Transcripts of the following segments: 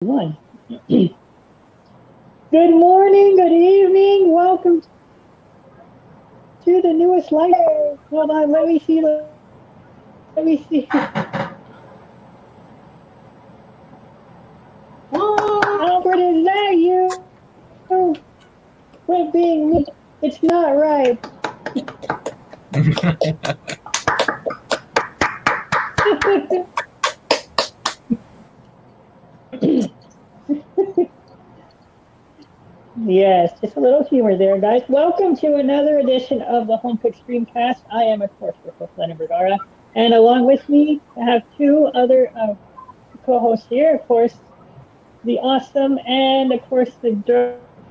One. Good morning, good evening. Welcome to the newest light. Hold on, let me see. Albert, is that you? Quit being me. It's not right. Yes, just a little humor there, guys. Welcome to another edition of the Home Cook Streamcast. I am, of course, your host, Lenin Vergara. And along with me, I have two other co-hosts here. Of course, the awesome and, of course, the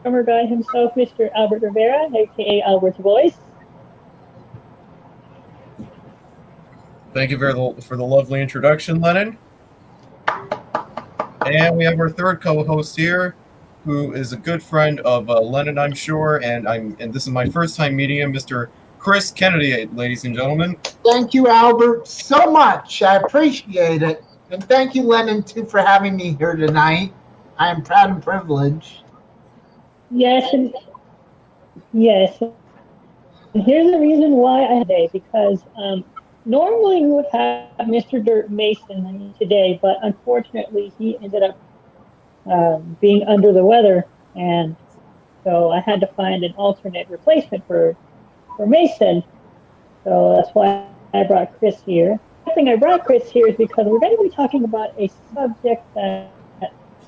drummer guy himself, Mr. Albert Rivera, aka Albert's Voice. Thank you for the lovely introduction, Lennon. And we have our third co-host here, who is a good friend of Lennon, I'm sure, and this is my first time meeting him, Mr. Chris Kennedy, ladies and gentlemen. Thank you, Albert, so much. I appreciate it. And thank you, Lennon, too, for having me here tonight. I am proud and privileged. Yes, and here's the reason why I had today, because normally we would have Mr. Mrdirpmason today, but unfortunately he ended up being under the weather, and so I had to find an alternate replacement for Mason. So that's why I brought Chris here. The thing I brought Chris here is because we're going to be talking about a subject that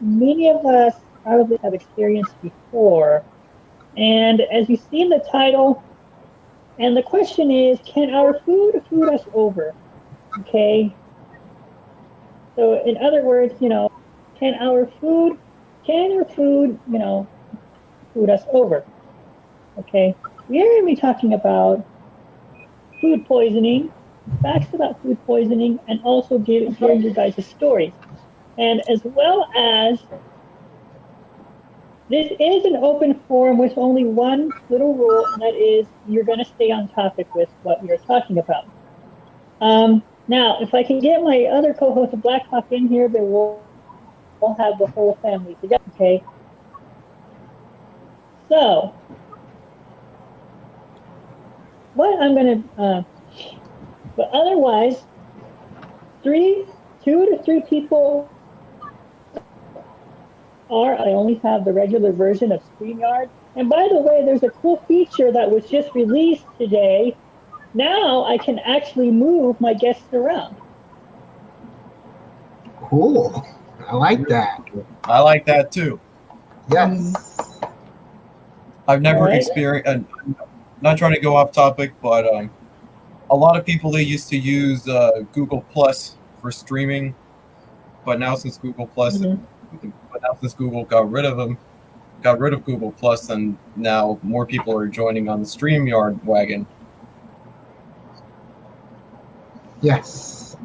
many of us probably have experienced before. And as you see in the title, and the question is, can our food us over? Okay. So in other words, can our food, food us over? Okay. We are going to be talking about food poisoning, facts about food poisoning, and also hearing you guys' stories. And as well as, this is an open forum with only one little rule, and that is you're going to stay on topic with what we are talking about. Now, if I can get my other co-host, the Blackhawk, in here, then we'll have the whole family together, okay? So, what I'm going to, but otherwise, 2 to 3 people I only have the regular version of StreamYard. And by the way, there's a cool feature that was just released today. Now I can actually move my guests around. Cool. I like that. I like that too. Yes. I've never experienced, not trying to go off topic, but a lot of people, they used to use Google Plus for streaming, but now since Google Plus, but now since Google got rid of Google Plus, and now more people are joining on the StreamYard wagon. Yes.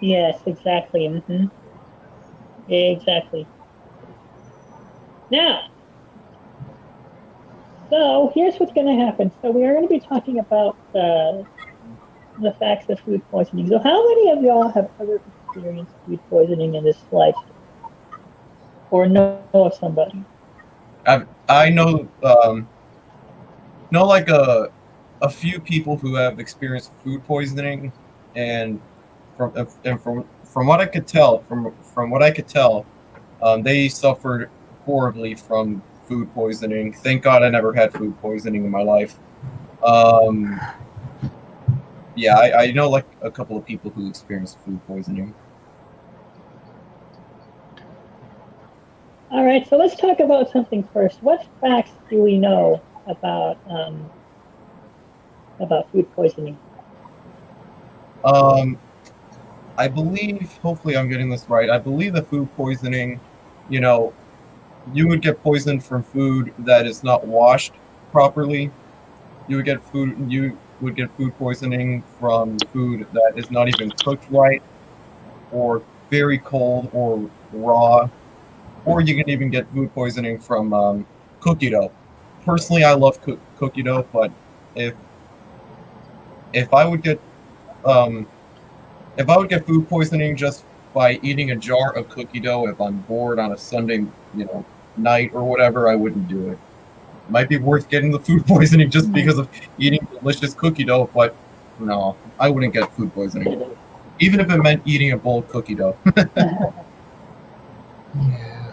Yes, exactly. Exactly. Now, so here's what's going to happen. So we are going to be talking about the facts of food poisoning. So how many of y'all have ever experienced food poisoning in this life? Or know of somebody? I know like a few people who have experienced food poisoning, and from what I could tell, they suffered horribly from food poisoning. Thank God I never had food poisoning in my life. Yeah, I know like a couple of people who experienced food poisoning. All right, so let's talk about something first. What facts do we know about food poisoning? I believe, hopefully I'm getting this right, I believe that food poisoning, you would get poisoned from food that is not washed properly. You would get food poisoning from food that is not even cooked right, or very cold, or raw. Or you can even get food poisoning from cookie dough. Personally, I love cookie dough, but if I would get food poisoning just by eating a jar of cookie dough if I'm bored on a Sunday, night or whatever. I wouldn't do it. Might be worth getting the food poisoning just because of eating delicious cookie dough, but no, I wouldn't get food poisoning. Even if it meant eating a bowl of cookie dough.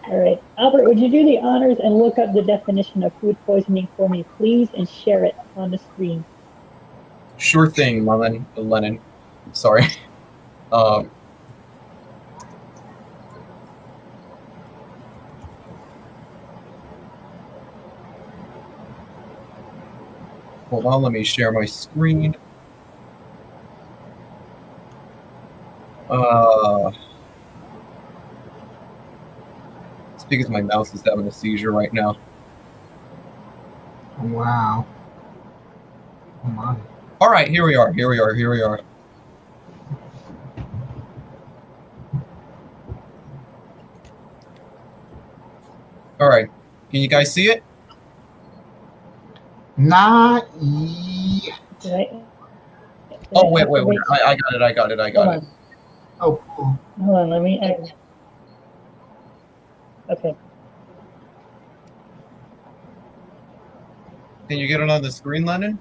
All right. Albert, would you do the honors and look up the definition of food poisoning for me, please, and share it on the screen? Sure thing, Lenin. Sorry. Hold on, let me share my screen. It's because my mouse is having a seizure right now. Wow. Oh my. All right, here we are. All right, can you guys see it? Not yet. Oh, wait. I got it. Oh, cool. Hold on, let me. Okay. Can you get it on the screen, Lenin?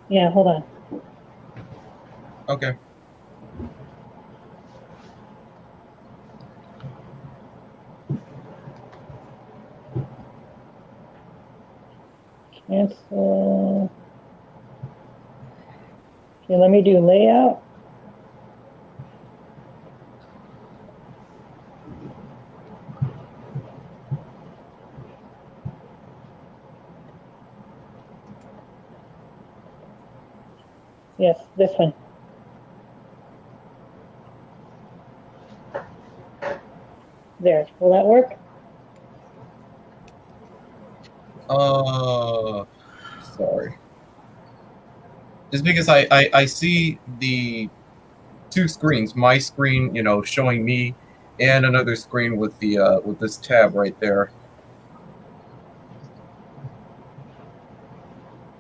Yeah, hold on. Okay. Cancel. Okay, let me do layout. Yes, this one. There, will that work? Sorry. Just because I see the two screens, my screen, showing me, and another screen with the with this tab right there.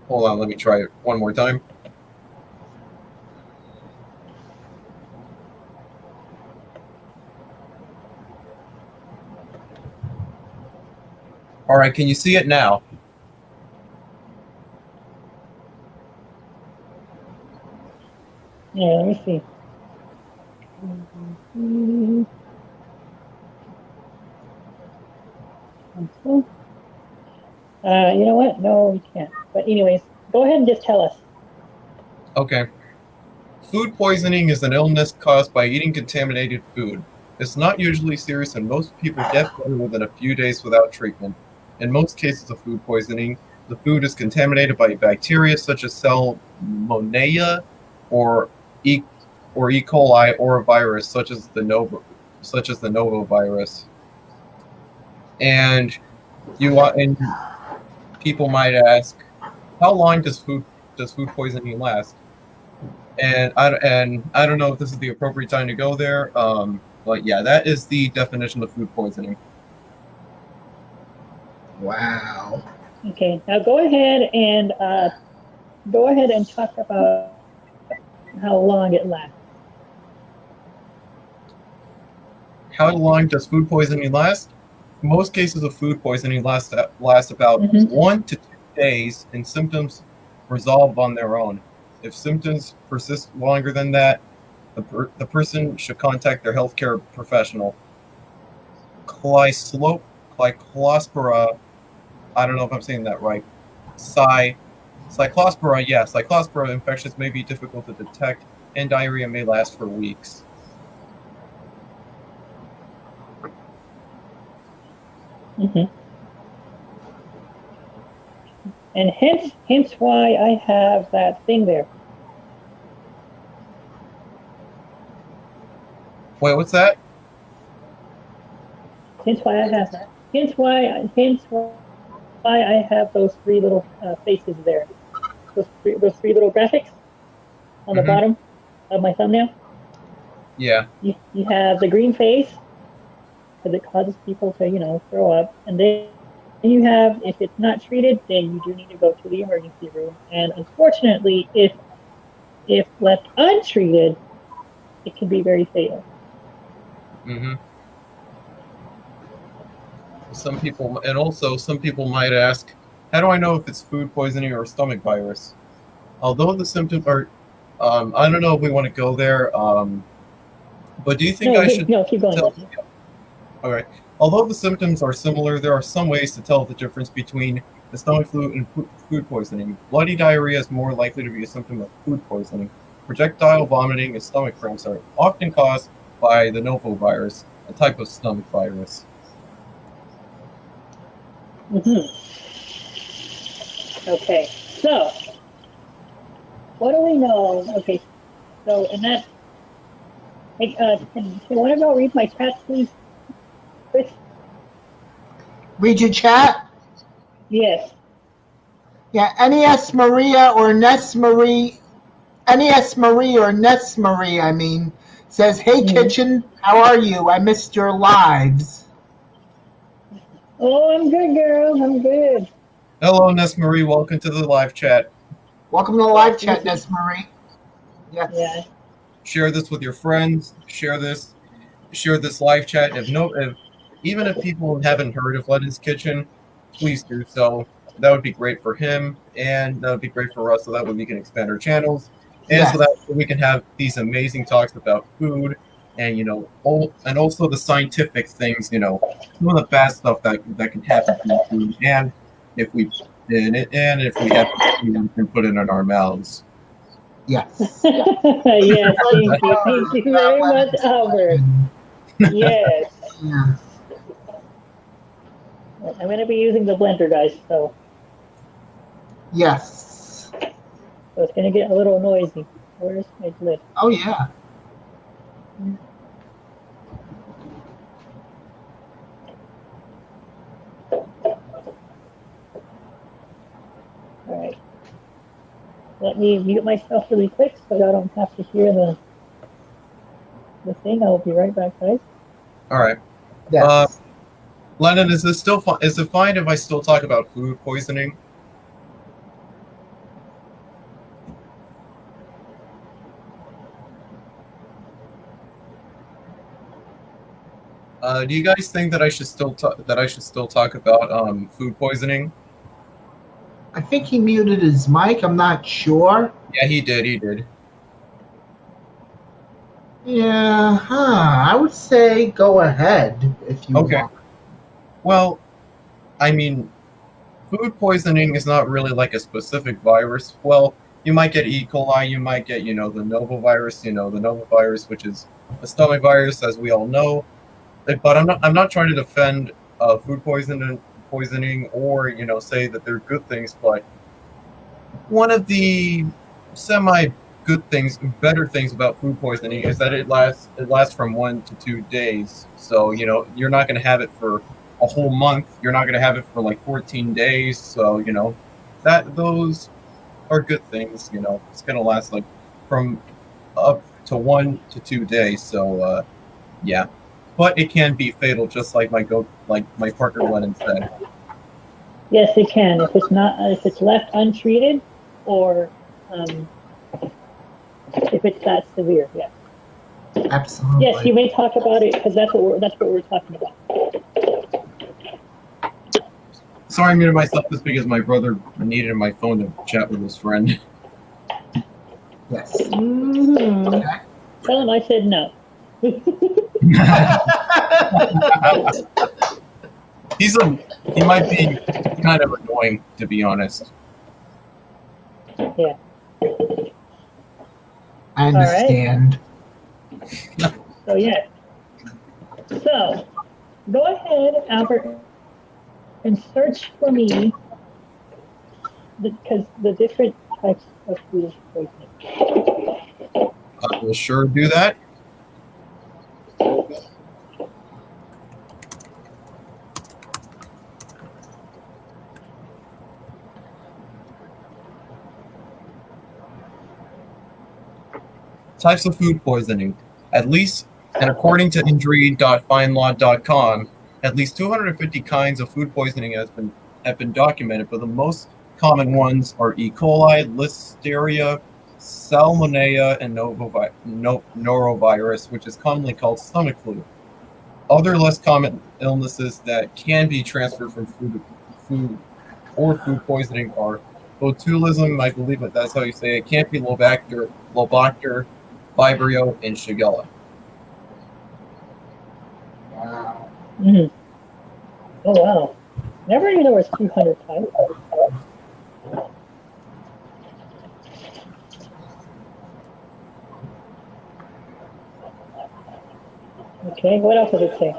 Hold on, let me try it one more time. All right, can you see it now? Yeah, let me see. You know what? No, we can't. But anyways, go ahead and just tell us. Okay. Food poisoning is an illness caused by eating contaminated food. It's not usually serious, and most people get better within a few days without treatment. In most cases of food poisoning, the food is contaminated by bacteria such as Salmonella or E. coli, or a virus such as the novovirus. And people might ask, how long does food poisoning last? And I don't know if this is the appropriate time to go there. But yeah, that is the definition of food poisoning. Wow. Okay, now go ahead and talk about how long it lasts. How long does food poisoning last? Most cases of food poisoning last about 1 to 2 days, and symptoms resolve on their own. If symptoms persist longer than that, the person should contact their healthcare professional. Cyclospora, I don't know if I'm saying that right. Cyclospora, yeah, Cyclospora infections may be difficult to detect, and diarrhea may last for weeks. And hence why I have that thing there. Wait, what's that? Hence why I have that. Hence why I have those three little faces there. Those three little graphics on the bottom of my thumbnail. Yeah. You have the green face, because it causes people to throw up, and then you have, if it's not treated, then you do need to go to the emergency room. And unfortunately, if if left untreated, it can be very fatal. Mm-hmm. Some people might ask, how do I know if it's food poisoning or stomach virus? Although the symptoms are, I don't know if we want to go there, but do you think I should keep going. tell? All right. Although the symptoms are similar, there are some ways to tell the difference between the stomach flu and food poisoning. Bloody diarrhea is more likely to be a symptom of food poisoning. Projectile vomiting and stomach cramps are often caused by the novovirus, a type of stomach virus. Okay, so what do we know? Okay, so and that. Hey, can one of y'all read my chat, please? Chris? Read your chat? Yes. Yeah, NES Maria or Ness Marie, NES Marie or Ness Marie, I mean, says, hey, Kitchen, how are you? I missed your lives. Oh, I'm good, girl. I'm good. Hello, Ness Marie. Welcome to the live chat. Welcome to the live chat, Ness Marie. Yes. Yeah. Share this with your friends. Share this live chat. Even if people haven't heard of Lenin's Kitchen, please do so. That would be great for him, and that would be great for us, so that way we can expand our channels, and so that we can have these amazing talks about food, and and also the scientific things, some of the bad stuff that can happen from food, and if we have to put it in our mouths. Yes. Yes, thank you very much, Albert. Yes. Yeah. I'm going to be using the blender, guys, so Yes. it's going to get a little noisy. Where's my lid? Oh, yeah. All right. Let me mute myself really quick so I don't have to hear the thing. I'll be right back, guys. All right. Yes. Lenin, is it fine if I still talk about food poisoning? Do you guys think that I should still talk about food poisoning? I think he muted his mic. I'm not sure. Yeah, he did. Yeah, I would say go ahead if you want. Well, I mean, food poisoning is not really like a specific virus. Well, you might get E. coli, you might get, the novovirus, which is a stomach virus, as we all know. But I'm not trying to defend food poisoning or say that they're good things. But one of the better things about food poisoning is that it lasts from 1 to 2 days. So you're not going to have it for a whole month. You're not going to have it for like 14 days. So those are good things. It's going to last like from up to 1 to 2 days. So yeah. But it can be fatal, just like my partner Lenin said. Yes, it can. If it's left untreated, or if it's that severe. Yes. Absolutely. Yes, you may talk about it because that's what we're talking about. Sorry, I muted myself just because my brother needed my phone to chat with his friend. Yes. Mm-hmm. Okay. Tell him I said no. He might be kind of annoying, to be honest. Yeah. I understand. Right. So yeah. So go ahead, Albert, and search for me because the different types of food poisoning. I will sure do that. Types of food poisoning. At least, and according to injury.findlaw.com, at least 250 kinds of food poisoning have been documented, but the most common ones are E. coli, Listeria, Salmonella and norovirus, which is commonly called stomach flu. Other less common illnesses that can be transferred from food or food poisoning are botulism, I believe that that's how you say it, Campylobacter, Vibrio, and Shigella. Wow. Mm-hmm. Oh, wow. Never knew there was 200 types. Okay, what else does it say?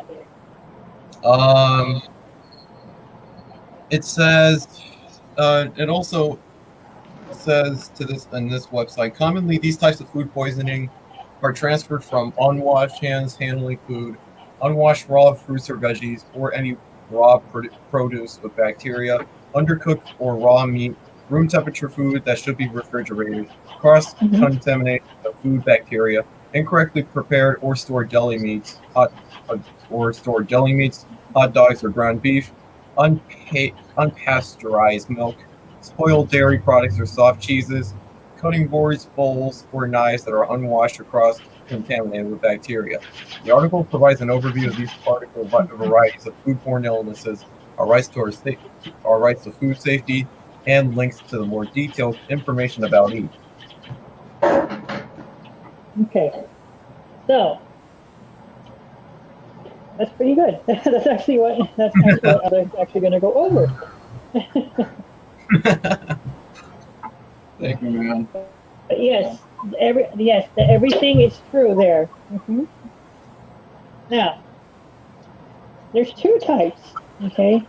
It says, it also says to this on this website, commonly these types of food poisoning are transferred from unwashed hands handling food, unwashed raw fruits or veggies, or any raw produce with bacteria, undercooked or raw meat, room temperature food that should be refrigerated, cross contamination of food bacteria, incorrectly prepared or stored deli meats, hot dogs or ground beef, unpasteurized milk, spoiled dairy products or soft cheeses, cutting boards, bowls, or knives that are unwashed or cross-contaminated with bacteria. The article provides an overview of these particle varieties of foodborne illnesses, our rights to food safety, and links to the more detailed information about each. Okay, so that's pretty good. That's actually what I was actually going to go over. Thank you, man. But yes, everything is true there. Now, there's two types. Okay,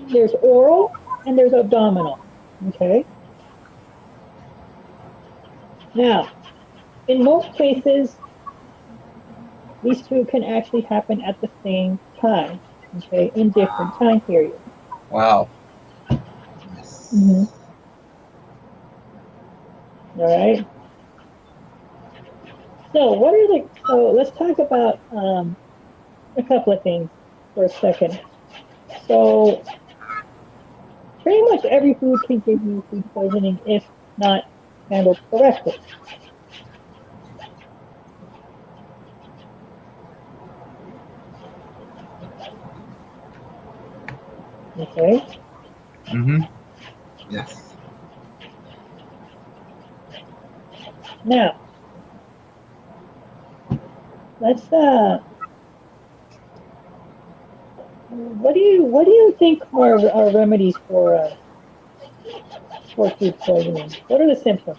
there's oral and there's abdominal. Okay. Now, in most cases, these two can actually happen at the same time. Okay, in different time periods. Wow. All right. So let's talk about a couple of things for a second. So pretty much every food can give you food poisoning if not handled correctly. Okay. Yes. Now, let's what do you think are remedies for food poisoning? What are the symptoms?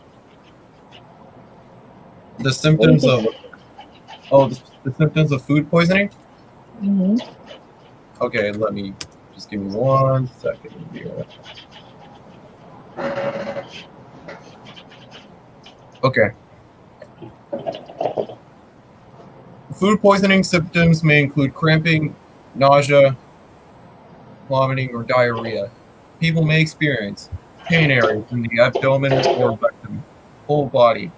The symptoms of the symptoms of food poisoning? Okay, give me 1 second here. Okay. Food poisoning symptoms may include cramping, nausea, vomiting, or diarrhea. People may experience pain areas in the abdomen or rectum, whole body,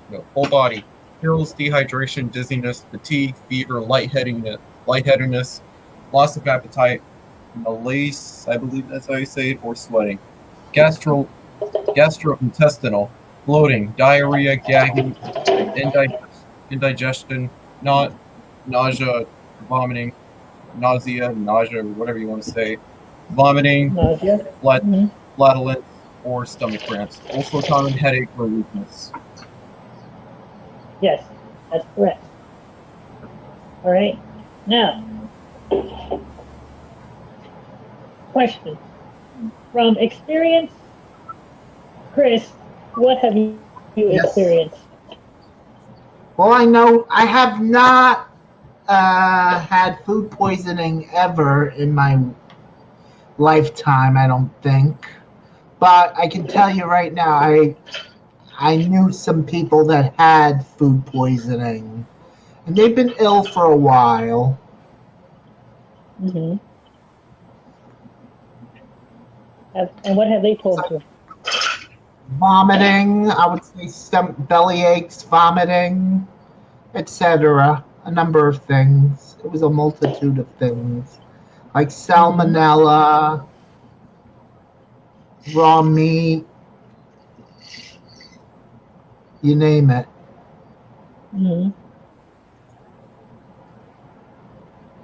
chills, dehydration, dizziness, fatigue, fever, lightheadedness, loss of appetite, malaise, I believe that's how you say it, or sweating. Gastrointestinal, bloating, diarrhea, gagging, indigestion, nausea, vomiting, nausea, whatever you want to say, vomiting, Nausea. flatulence, or stomach cramps. Also common headache or weakness. Yes, that's correct. All right. Now, question. From experience, Chris, what have you experienced? Well, I know I have not had food poisoning ever in my lifetime, I don't think. But I can tell you right now, I knew some people that had food poisoning, and they've been ill for a while. And what have they told you? Vomiting, I would say some belly aches, vomiting, etc. A number of things. It was a multitude of things, like salmonella, raw meat. You name it. Hmm.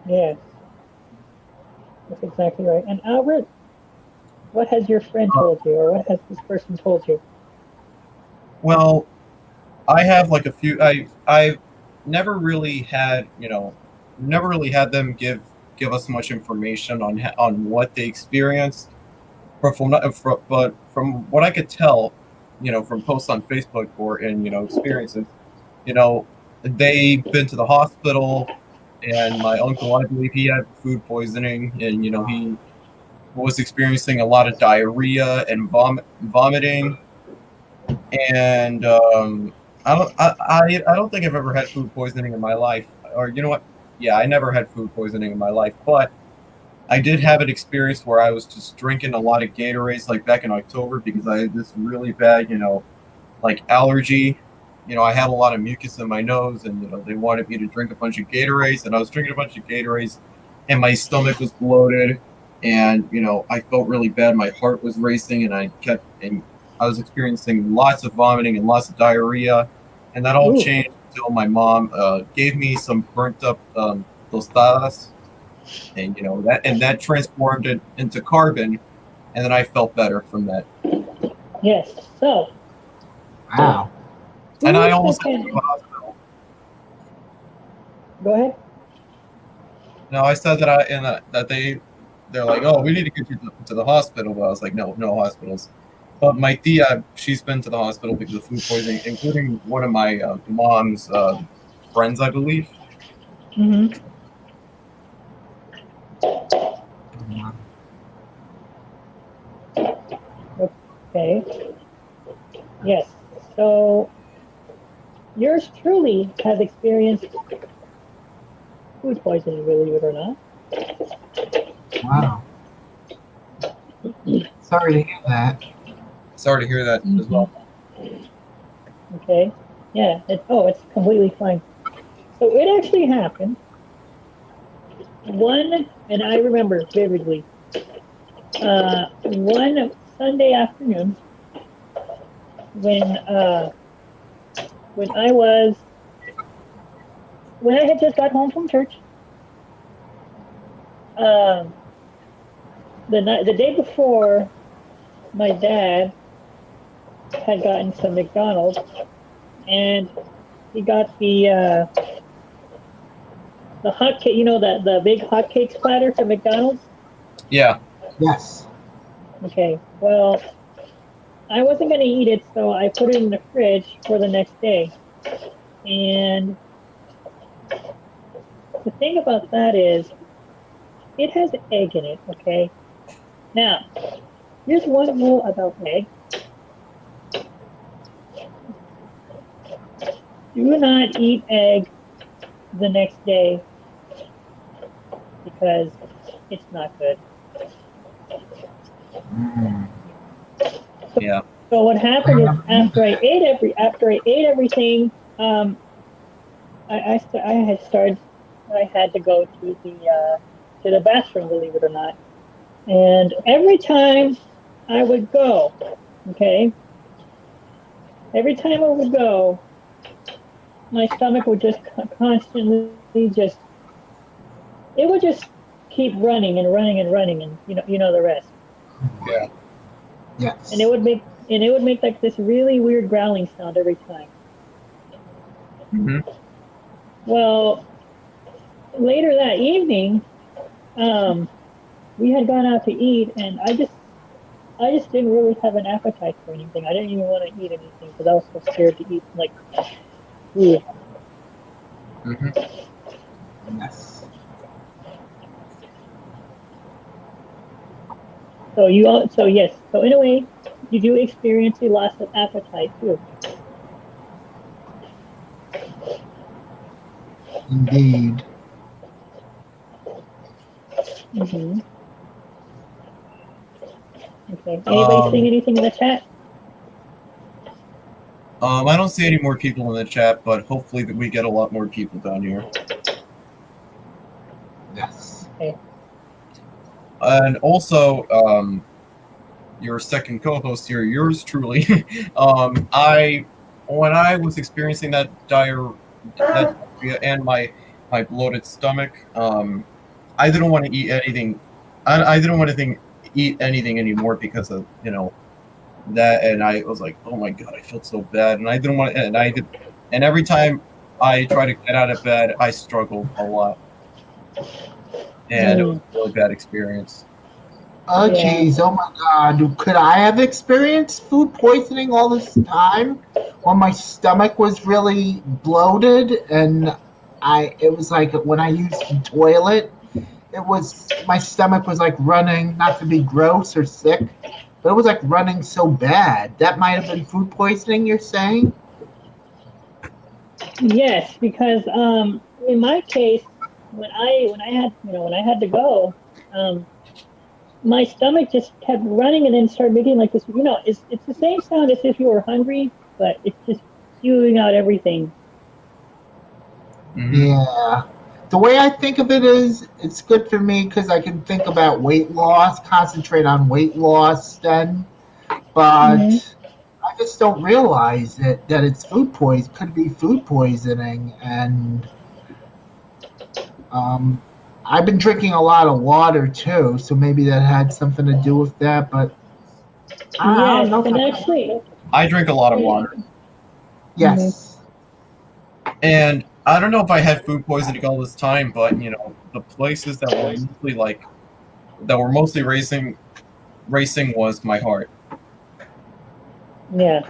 Yes, that's exactly right. And Albert, what has your friend told you, or what has this person told you? Well, I have like a few. I've never really had never really had them give us much information on what they experienced. But from what I could tell, from posts on Facebook or in experiences, you know, they've been to the hospital, and my uncle, I believe, he had food poisoning, and he was experiencing a lot of diarrhea and vomiting, and I don't think I've ever had food poisoning in my life, or you know what? Yeah, I never had food poisoning in my life, but I did have an experience where I was just drinking a lot of Gatorades, like back in October, because I had this really bad, like allergy. I had a lot of mucus in my nose, and they wanted me to drink a bunch of Gatorades, and I was drinking a bunch of Gatorades, and my stomach was bloated, and I felt really bad. My heart was racing, and I was experiencing lots of vomiting and lots of diarrhea, and that all Ooh, changed until my mom gave me some burnt up tostadas, and that transformed it into carbon, and then I felt better from that. yes. So, Wow. And who I is the almost went to can? the hospital. Go ahead. No, I said that they're like, oh, we need to get you to the hospital. But I was like, no, no hospitals. But my tia, she's been to the hospital because of food poisoning, including one of my mom's friends, I believe. Hmm. Okay. Yes. So, yours truly has experienced food poisoning, believe it or not. Wow. Sorry to hear that. Sorry to hear that as Hmm. well. Okay. Yeah. It's completely fine. So it actually happened. And I remember vividly. One Sunday afternoon when uh, when I was when I had just got home from church. Um, the day before, my dad had gotten some McDonald's, and he got the hot cake. You know the big hot cakes platter from McDonald's. Yeah. Yes. Okay. Well, I wasn't going to eat it, so I put it in the fridge for the next day. And the thing about that is, it has egg in it. Okay. Now, here's one rule about egg: do not eat egg the next day because it's not good. Mm. Yeah. So what happened is after I ate everything, I had started. I had to go to the bathroom, believe it or not. And every time I would go, okay, every time I would go, my stomach would just constantly just it would just keep running and running and running, and you know the rest. Yeah. Yes. And it would make like this really weird growling sound every time. Hmm. Well, later that evening, um, we had gone out to eat, and I just didn't really have an appetite for anything. I didn't even want to eat anything because I was so scared to eat like food. Hmm. Yes. So yes, so in a way, you do experience a loss of appetite too. Indeed. Hmm. Okay. Anybody saying Um, anything in the chat? I don't see any more people in the chat, but hopefully that we get a lot more people down here. Yes. Okay. And also, your second co-host here, yours truly. I when I was experiencing that diarrhea and my bloated stomach, I didn't want to eat anything. I didn't want to eat anything anymore because of that, and I was like, oh my god, I felt so bad, and I didn't want, and every time I try to get out of bed, I struggled a lot, and it was a really bad experience. Oh, Yeah. jeez. Oh, my God. Could I have experienced food poisoning all this time when my stomach was really bloated and it was like when I used the toilet, my stomach was like running, not to be gross or sick, but it was like running so bad. That might have been food poisoning, you're saying? Yes, because in my case, when I had to go, um, my stomach just kept running and then started making like this. It's the same sound as if you were hungry, but it's just spewing out everything. Mm-hmm. Yeah. The way I think of it is it's good for me because I can think about weight loss, concentrate on weight loss then. Mm-hmm. But I just don't realize that it's could be food poisoning, and um, I've been drinking a lot of water too, so maybe that had something to do with that. But I don't Yes, know if and I. actually, I drink a lot of water, Mhm. Yes. and I don't know if I had food poisoning all this time, but the places that were mostly racing was my heart, Yeah,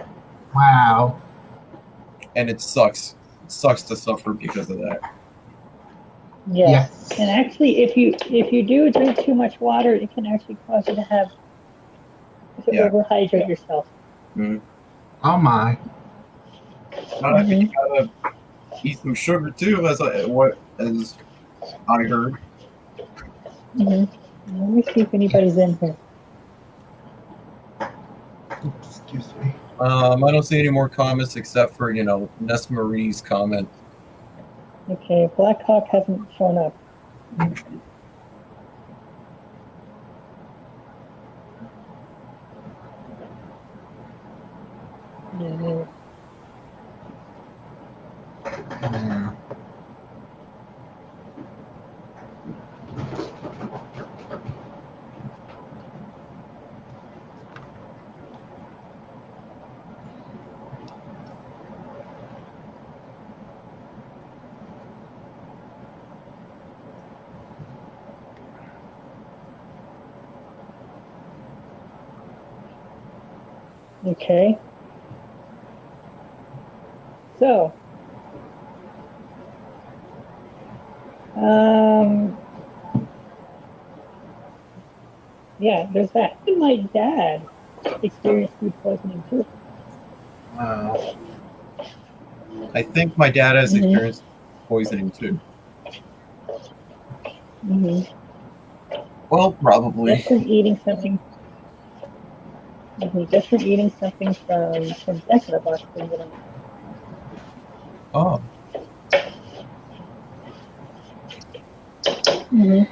Wow. and it sucks. It sucks to suffer because of that. yes, and Yes. actually, if you do drink too much water, it can actually cause you to Yeah. overhydrate yourself. Mm-hmm. Oh my. But you Mm-hmm. gotta eat some sugar too, as I heard. Mm-hmm. Let me see if anybody's in here. Excuse me. I don't see any more comments except for Ness Marie's comment. Okay, Blackhawk hasn't shown up. Mhm. Yeah. Okay, so um, yeah, there's that. And my dad experienced food poisoning too. Wow. I think my dad has Mm-hmm. experienced poisoning too. Mm-hmm. Well, probably. Just from eating something. Just from eating something from Decca box, believe it or not. Oh, Mm-hmm.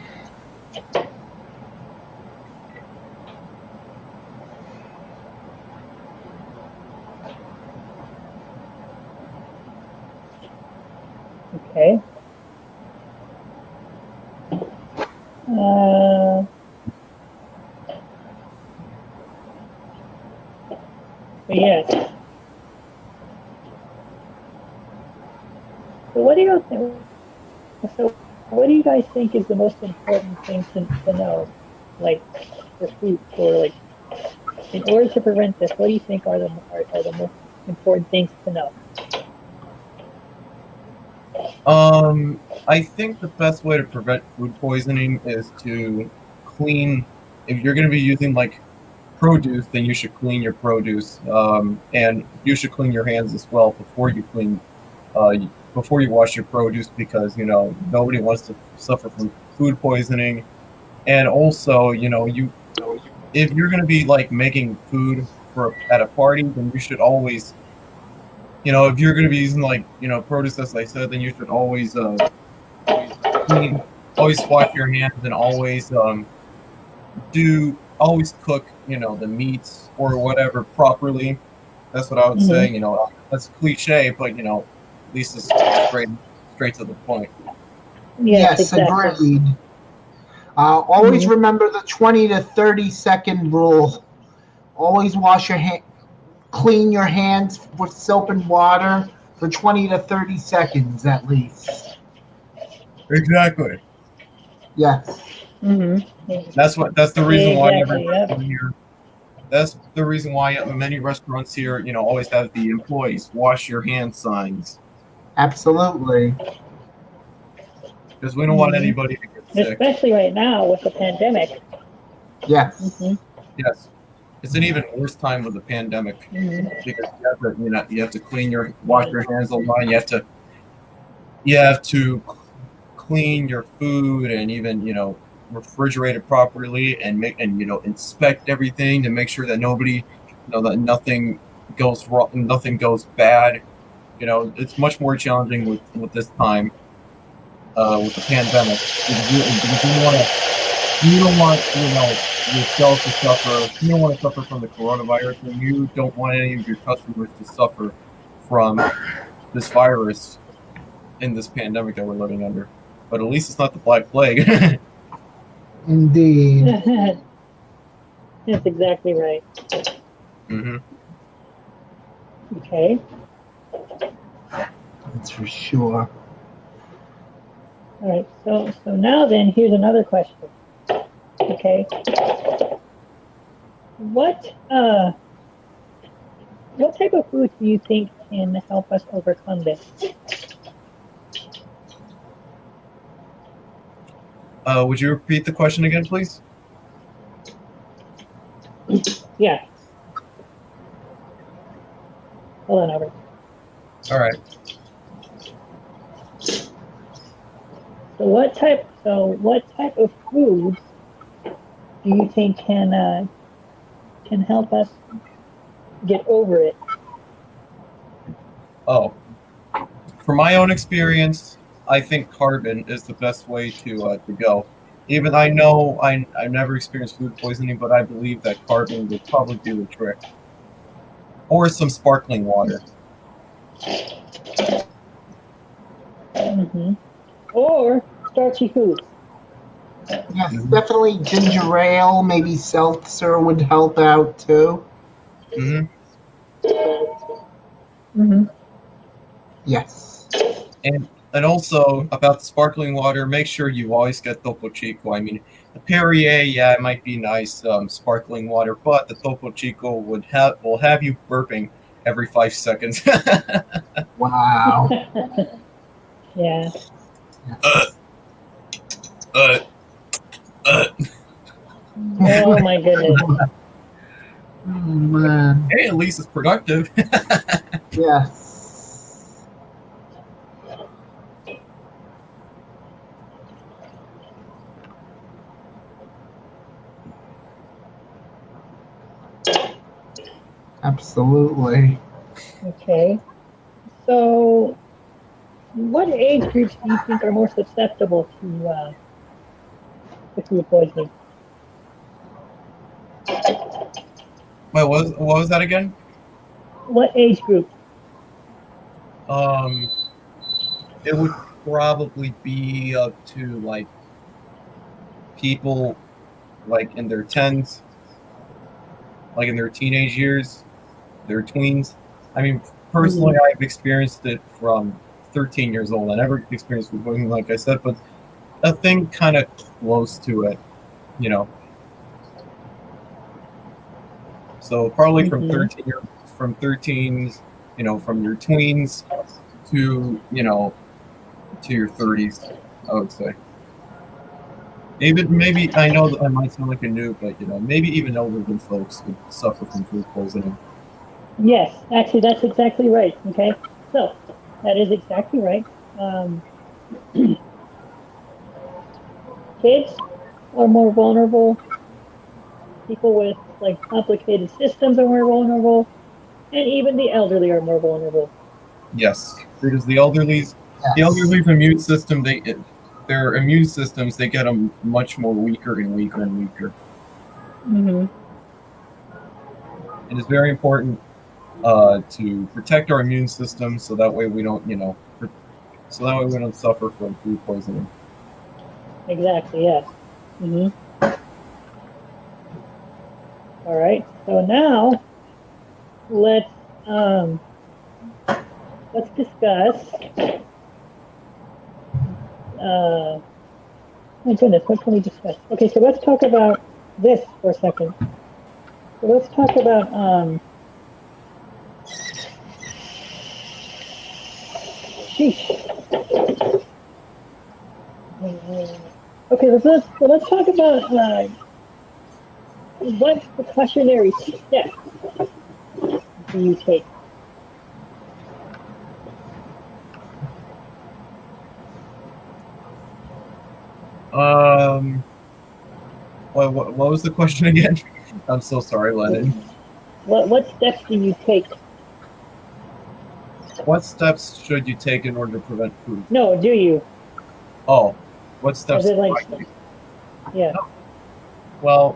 Okay. Uh, but yes. So what do you think? So what do you guys think is the most important thing to know, like for food, for like in order to prevent this? What do you think are the most important things to know? I think the best way to prevent food poisoning is to clean. If you're going to be using like produce, then you should clean your produce, and you should clean your hands as well uh, before you wash your produce, because nobody wants to suffer from food poisoning. And also, if you're going to be like making food for at a party, then you should always, if you're going to be using like produce, as I said, then you should always clean, always wash your hands, and always cook the meats or whatever properly. That's what I would Mhm. say. You know, that's cliche, but you know, at least it's straight to the point. Yes, Yes, exactly. agreed. Always Mhm. remember the 20 to 30-second rule. Always wash your hand, clean your hands with soap and water for 20 to 30 seconds at least. Exactly. Yes. Mhm. That's the reason why every Exactly. Yep. restaurant here. That's the reason why many restaurants here, you know, always have the employees wash your hand signs Absolutely. because we don't want Mhm. anybody to get sick. Especially right now with the pandemic. Yes. Mhm. Yes, it's an even worse time with the pandemic Mhm. because you have to wash your hands a lot. You have to clean your food and even refrigerate it properly and inspect everything to make sure that that nothing goes wrong, nothing goes bad. You know, it's much more challenging with this time with the pandemic because you don't want yourself to suffer. You don't want to suffer from the coronavirus, and you don't want any of your customers to suffer from this virus in this pandemic that we're living under. But at least it's not the Black Plague. Indeed. That's exactly right. hmm Okay. That's for sure. All right. So now then, here's another question. Okay. What uh what type of food do you think can help us overcome this? Would you repeat the question again, please? Yeah. Hold on, Albert. All right. So what type of food do you think can help us get over it? Oh, from my own experience, I think carbon is the best way to go. Even I know I've never experienced food poisoning, but I believe that carbon would probably do the trick, or some sparkling water. Hmm. Or starchy foods. Yes, hmm definitely ginger ale, maybe seltzer would help out too. hmm Hmm. Yes. And also about the sparkling water, make sure you always get Topo Chico. I mean, the Perrier, yeah, it might be nice, sparkling water, but the Topo Chico will have you burping every 5 seconds. Wow. Yeah. uh, uh, uh. Oh my goodness. Oh, man. Hey, at least it's productive. Yes. Absolutely. Okay. So what age groups do you think are more susceptible to food poisoning? What was that again? What age group? Um, it would probably be up to like people like in their tens, like in their teenage years, their tweens. I mean, personally, Mhm. I've experienced it from 13 years old. I never experienced food poisoning, like I said, but a thing kind of close to it, you know. So probably Mhm. from 13s, from your tweens to to your 30s, I would say. Even maybe I know that I might sound like a noob, but maybe even elderly folks could suffer from food poisoning. Yes, actually, that's exactly right. Okay, so that is exactly right. Um, kids are more vulnerable. People with like complicated systems are more vulnerable, and even the elderly are more vulnerable. Yes, because the Yes. elderly's immune system, their immune systems, they get them much more weaker and weaker and weaker. Hmm. It is very important to protect our immune system, so that way we don't, so that way we don't suffer from food poisoning. Exactly. Yes. Mm-hmm. All right. So now let's discuss. My goodness, what can we discuss? Okay, so let's talk about this for a second. So let's talk about sheesh. Okay, let's talk about what precautionary steps do you take? What was the question again? I'm so sorry, Lenin. What steps do you take? What steps should you take in order to prevent food? No, do you? Oh, what steps? As in, like, yeah. Well,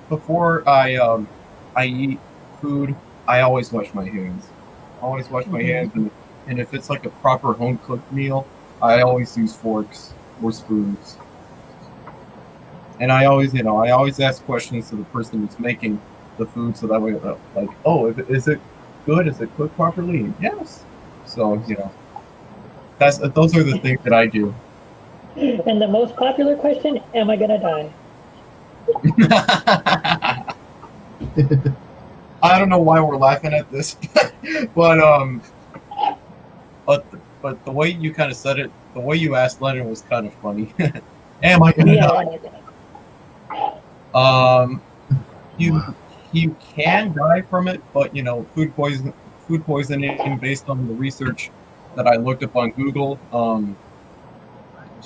before I eat food, I always wash my hands. I always wash my hands, and if it's like a proper home cooked meal, I always use forks or spoons. And I always ask questions to the person who's making the food, so that way, like, oh, is it good? Is it cooked properly? Yes. So those are the things that I do. And the most popular question: am I gonna die? I don't know why we're laughing at this, but the way you kind of said it, the way you asked Lenin was kind of funny. Am I gonna die? You can die from it, but food poisoning, based on the research that I looked up on Google,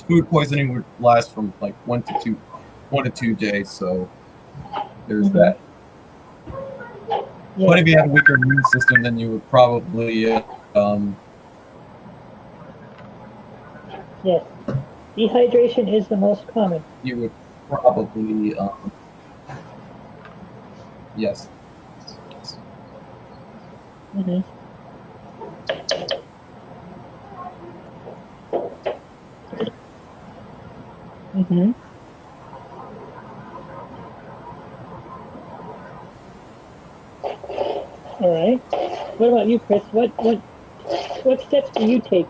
food poisoning would last from like 1 to 2 days. So there's that. Yeah. But if you have a weaker immune system, then you would probably yes, dehydration is the most common. you would probably yes. Mm-hmm. Mm-hmm. All right. What about you, Chris? What steps do you take?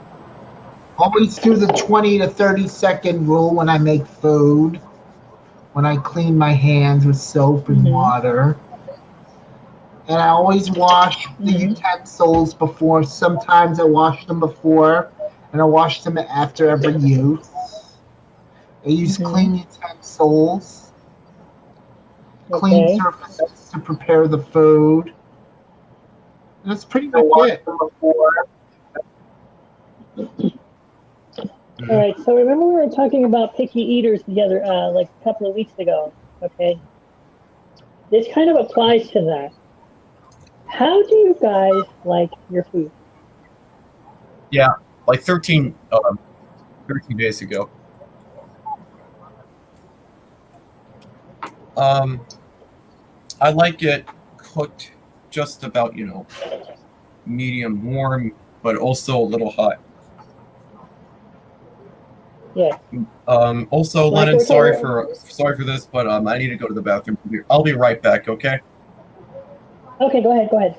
Always do the 20 to 30-second rule when I make food. When I clean my hands with soap and water. And I always wash the utensils before. Sometimes I wash them before, and I wash them after every use. I use clean utensils, clean surfaces to prepare the food. And that's pretty much it. All right. So remember we were talking about picky eaters the other, like a couple of weeks ago. Okay. This kind of applies to that. How do you guys like your food? Yeah, like 13 days ago. I like it cooked just about, medium warm, but also a little hot. Yeah. Also, Like Lenin, sorry for this, but I need to go to the bathroom. I'll be right back, okay? Okay, go ahead.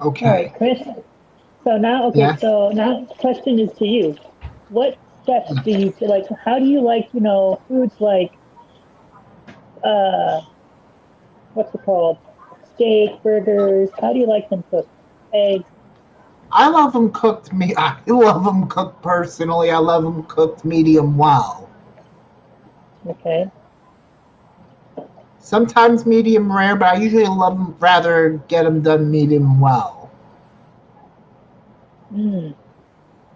Okay. All right, Chris. So now, So now the question is to you. What steps do you like? How do you like, foods like, what's it called? Steak, burgers. How do you like them cooked? Eggs. I love them cooked. I love them cooked personally. I love them cooked medium well. Okay. Sometimes medium rare, but I usually rather get them done medium well.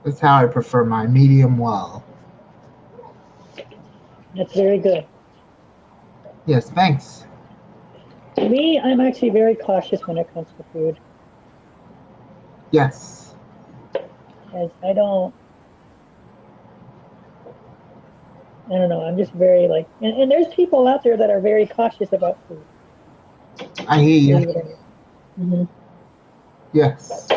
That's how I prefer mine, medium well. That's very good. Yes, thanks. Me, I'm actually very cautious when it comes to food. Yes. because I don't know. I'm just very like, and there's people out there that are very cautious about food. I hear Believe you. it or not. Mhm. Yes.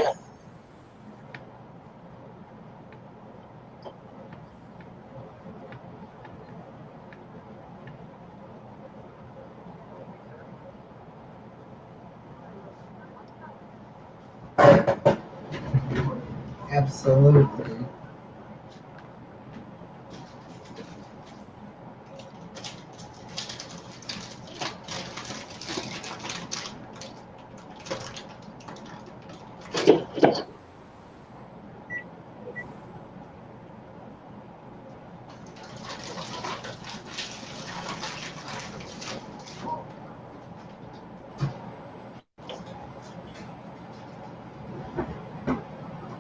Absolutely.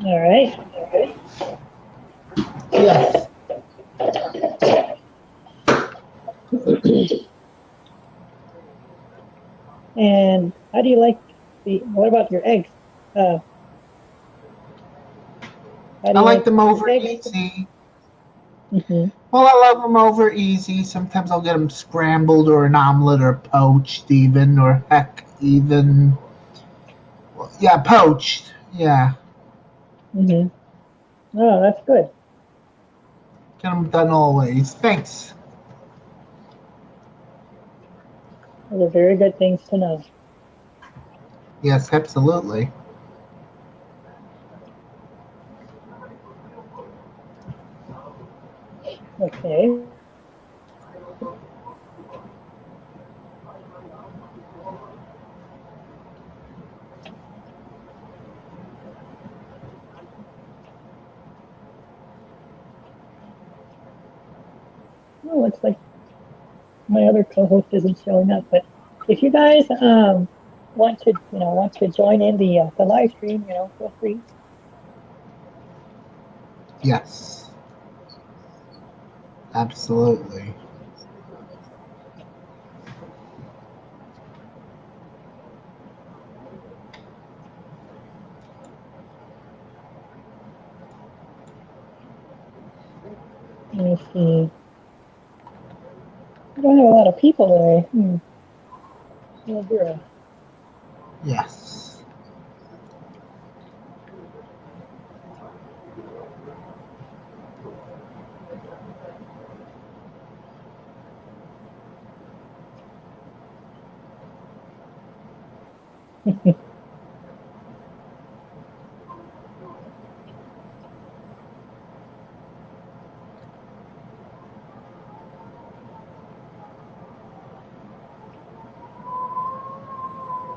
All right. Yes. And how do you like what about your eggs? Uh, how do I you like like them your over eggs? easy. Hmm. Well, I love them over easy. Sometimes I'll get them scrambled or an omelet or poached even, or heck, even. Yeah, poached. Yeah. Hmm. Oh, that's good. Get them done always. Thanks. Those are very good things to know. Yes, absolutely. Okay. Oh, looks like my other co-host isn't showing up. But if you guys want to join in the live stream, feel free. Yes. Absolutely. Let me see. I don't have a lot of people today. Mrdirpmason. Yes.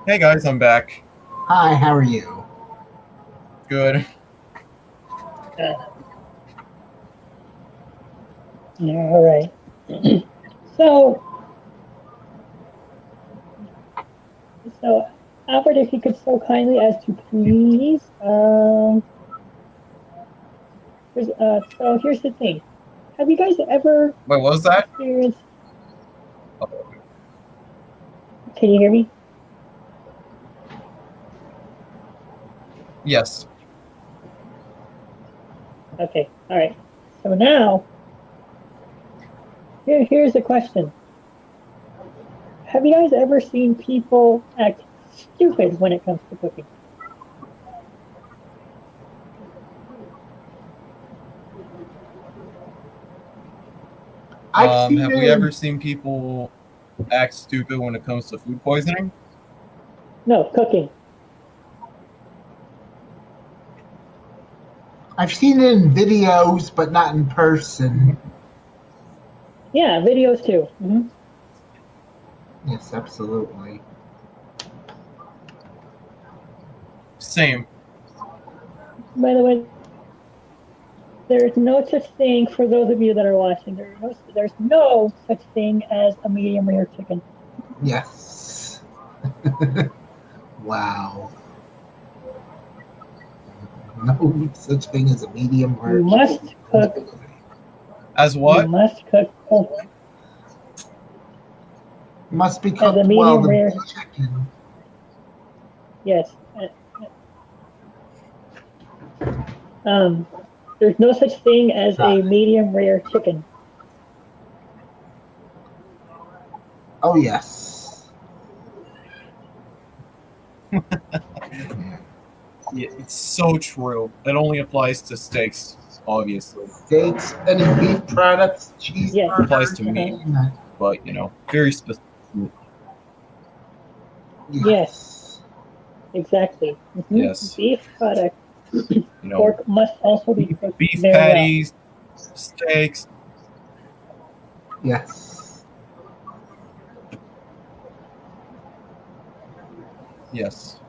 Hey guys, I'm back. Hi, how are you? Good. All right. So, so Albert, if you could so kindly as to please, so here's the thing. Have you guys ever Wait, what was that? experienced? Can you hear me? Yes. Okay. All right. So now, here's the question. Have you guys ever seen people act stupid when it comes to cooking? I've seen Have it we ever in, seen people act stupid when it comes to food poisoning? No, cooking. I've seen it in videos, but not in person. Yeah, videos too. Yes, absolutely. Same. By the way, there's no such thing for those of you that are watching. There's no such thing as a medium rare chicken. Yes. Wow. No such thing as a medium rare You chicken. must cook. As You what? must cook Must be as a cooked well medium to be rare. chicken. Yes. There's no such thing as Got a it. medium rare chicken. Oh yes. Yeah, it's so true. It only applies to steaks, obviously. Steaks, any beef products, Yes. It applies to cheeseburgers, meat, name it. but very specific. Yes. Yes. Exactly. Yes. Beef product. You know, Pork must also be cooked beef very well. patties, steaks. Yes. Yes.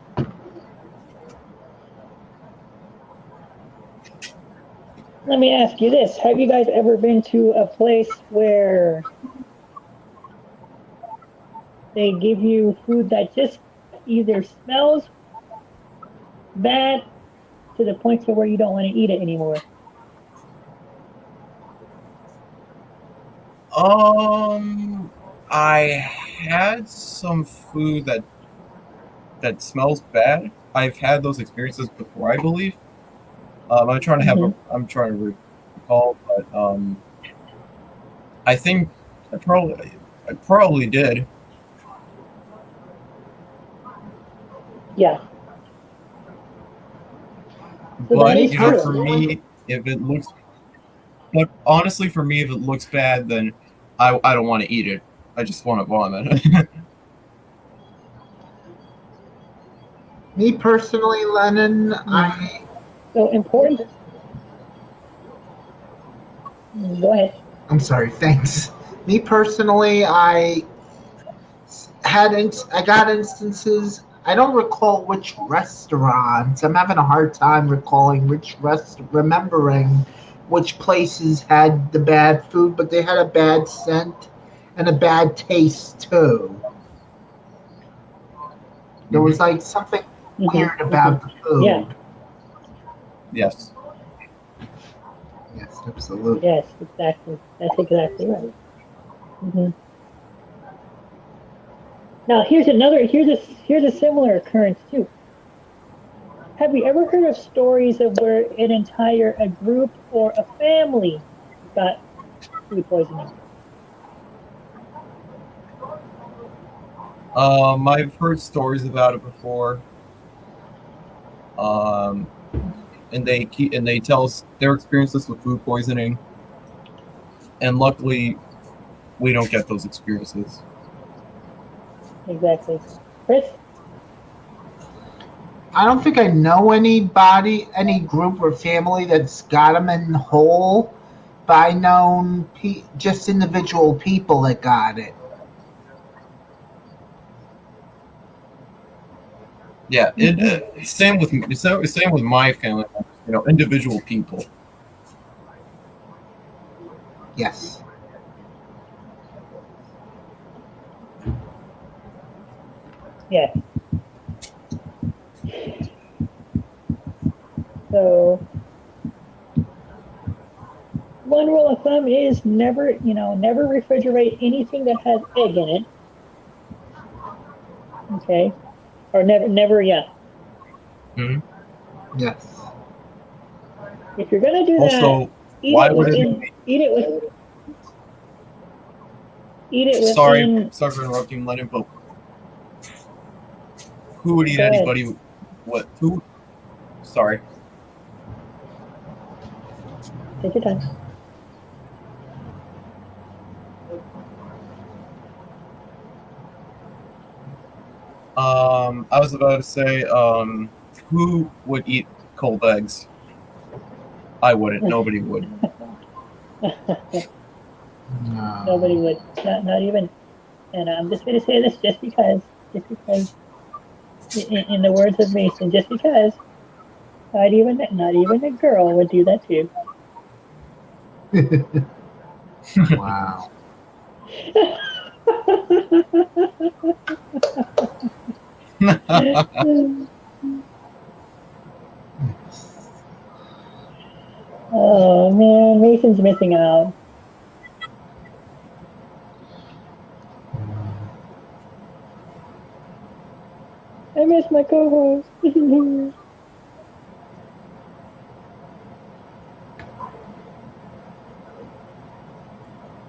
Let me ask you this. Have you guys ever been to a place where they give you food that just either smells bad to the point to where you don't want to eat it anymore? I had some food that smells bad. I've had those experiences before, I believe. Mm-hmm. I'm trying to recall, but I think I probably did. Yeah. So that But Me is for true. personally, me, if it looks, but honestly, for me, if it looks bad, then I don't want to eat it. I just want to vomit. Lennon, Mm. So important. Go ahead. I'm sorry, thanks. Me personally, I got instances. I don't recall which restaurants. I'm having a hard time recalling remembering which places had the bad food, but they had a bad scent and a bad taste too. There was like something weird about the Yeah. food. Yes. Yes, absolutely. Yes. Exactly. That's exactly right. hmm Now here's a similar occurrence too. Have you ever heard of stories of where a group or a family got food poisoning? I've heard stories about it before. Um, and they tell us their experiences with food poisoning, and luckily we don't get those experiences. Exactly. Chris? I don't think I know anybody, any group or family that's got them in whole, but I know just individual people that got it. Yeah, hmm same with my family members, individual people. Yes. Yes. So one rule of thumb is never refrigerate anything that has egg in it. Okay. Or never, yeah. Hmm. Yes. If you're gonna do that, Also, why would it? eat it with eat it Sorry, within. sorry for interrupting, Lennon, but who would eat Go ahead. anybody? What? Who? Sorry. Take your time. I was about to say, who would eat cold eggs? I wouldn't. Nobody would. Nobody No. would. Not even. And I'm just going to say this just because, in the words of Mason, just because, not even a girl would do that too. Wow. Oh man, Mason's missing out. I miss my co-host.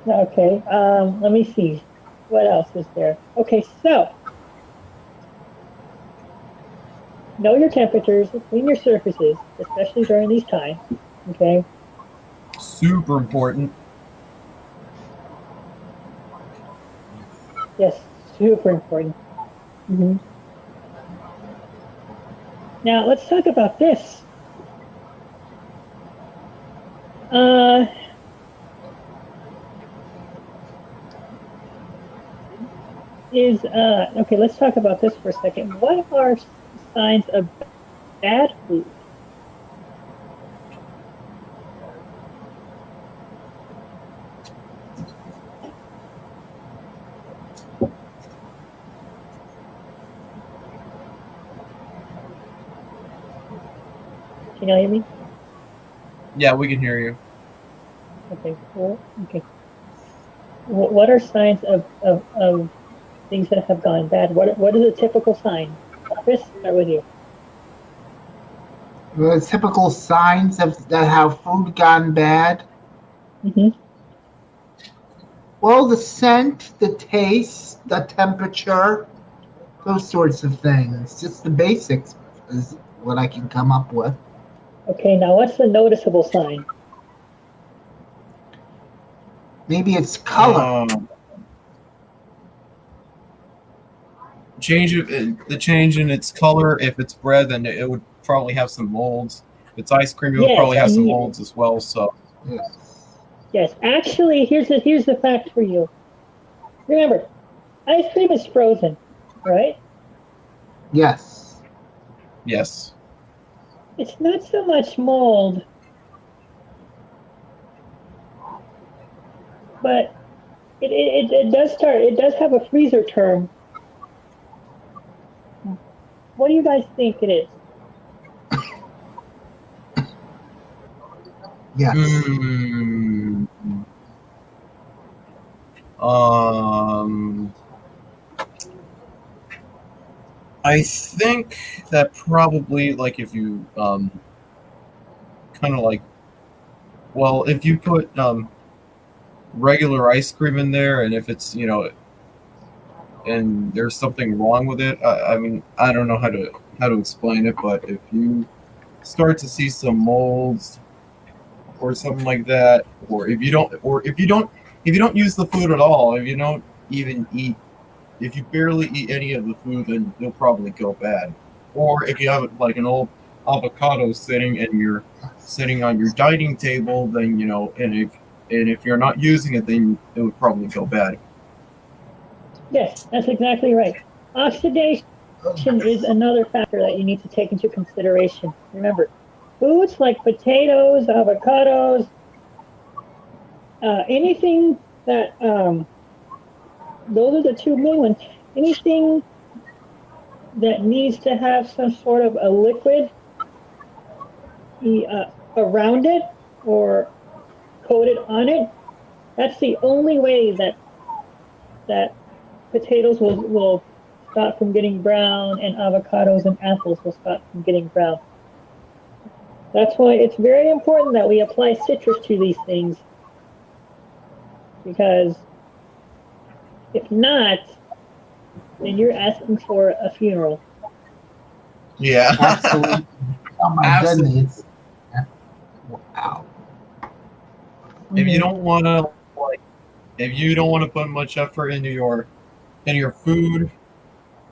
Okay. Let me see. What else is there? Okay, so know your temperatures, clean your surfaces, especially during these times. Okay. Super important. Yes, super important. Hmm. Now let's talk about this. Uh, okay. Let's talk about this for a second. What are signs of bad food? Can you hear me? Yeah, we can hear you. Okay. Well, okay. What are signs of things that have gone bad? What is a typical sign? Chris, start with you. The typical signs of that have food gone bad. Hmm. Well, the scent, the taste, the temperature, those sorts of things. Just the basics is what I can come up with. Okay, now what's the noticeable sign? Maybe it's color. Um, the change in its color. If it's bread, then it would probably have some molds. If it's ice cream, it would Yes, probably have some molds as well. So Yes. yes. Actually, here's the fact for you. Remember, ice cream is frozen, right? Yes. yes. It's not so much mold, but it does start. It does have a freezer term. What do you guys think it is? Yes. Mm, um, I think that probably like if you kind of like well if you put regular ice cream in there and if it's and there's something wrong with it, I mean I don't know how to explain it, but if you start to see some molds or something like that, or if you don't use the food at all, if you don't even eat, if you barely eat any of the food, then you'll probably go bad. Or if you have like an old avocado sitting on your dining table, then and if you're not using it, then it would probably go bad. Yes, that's exactly right. Oxidation is another factor that you need to take into consideration. Remember, foods like potatoes, avocados, anything that those are the two main ones. Anything that needs to have some sort of a liquid around it or coated on it, that's the only way that potatoes will stop from getting brown and avocados and apples will stop from getting brown. That's why it's very important that we apply citrus to these things because if not, then you're asking for a funeral. Yeah. Absolutely. Oh my Absolutely. goodness. Wow. If you don't want to if you don't want to put much effort into your food,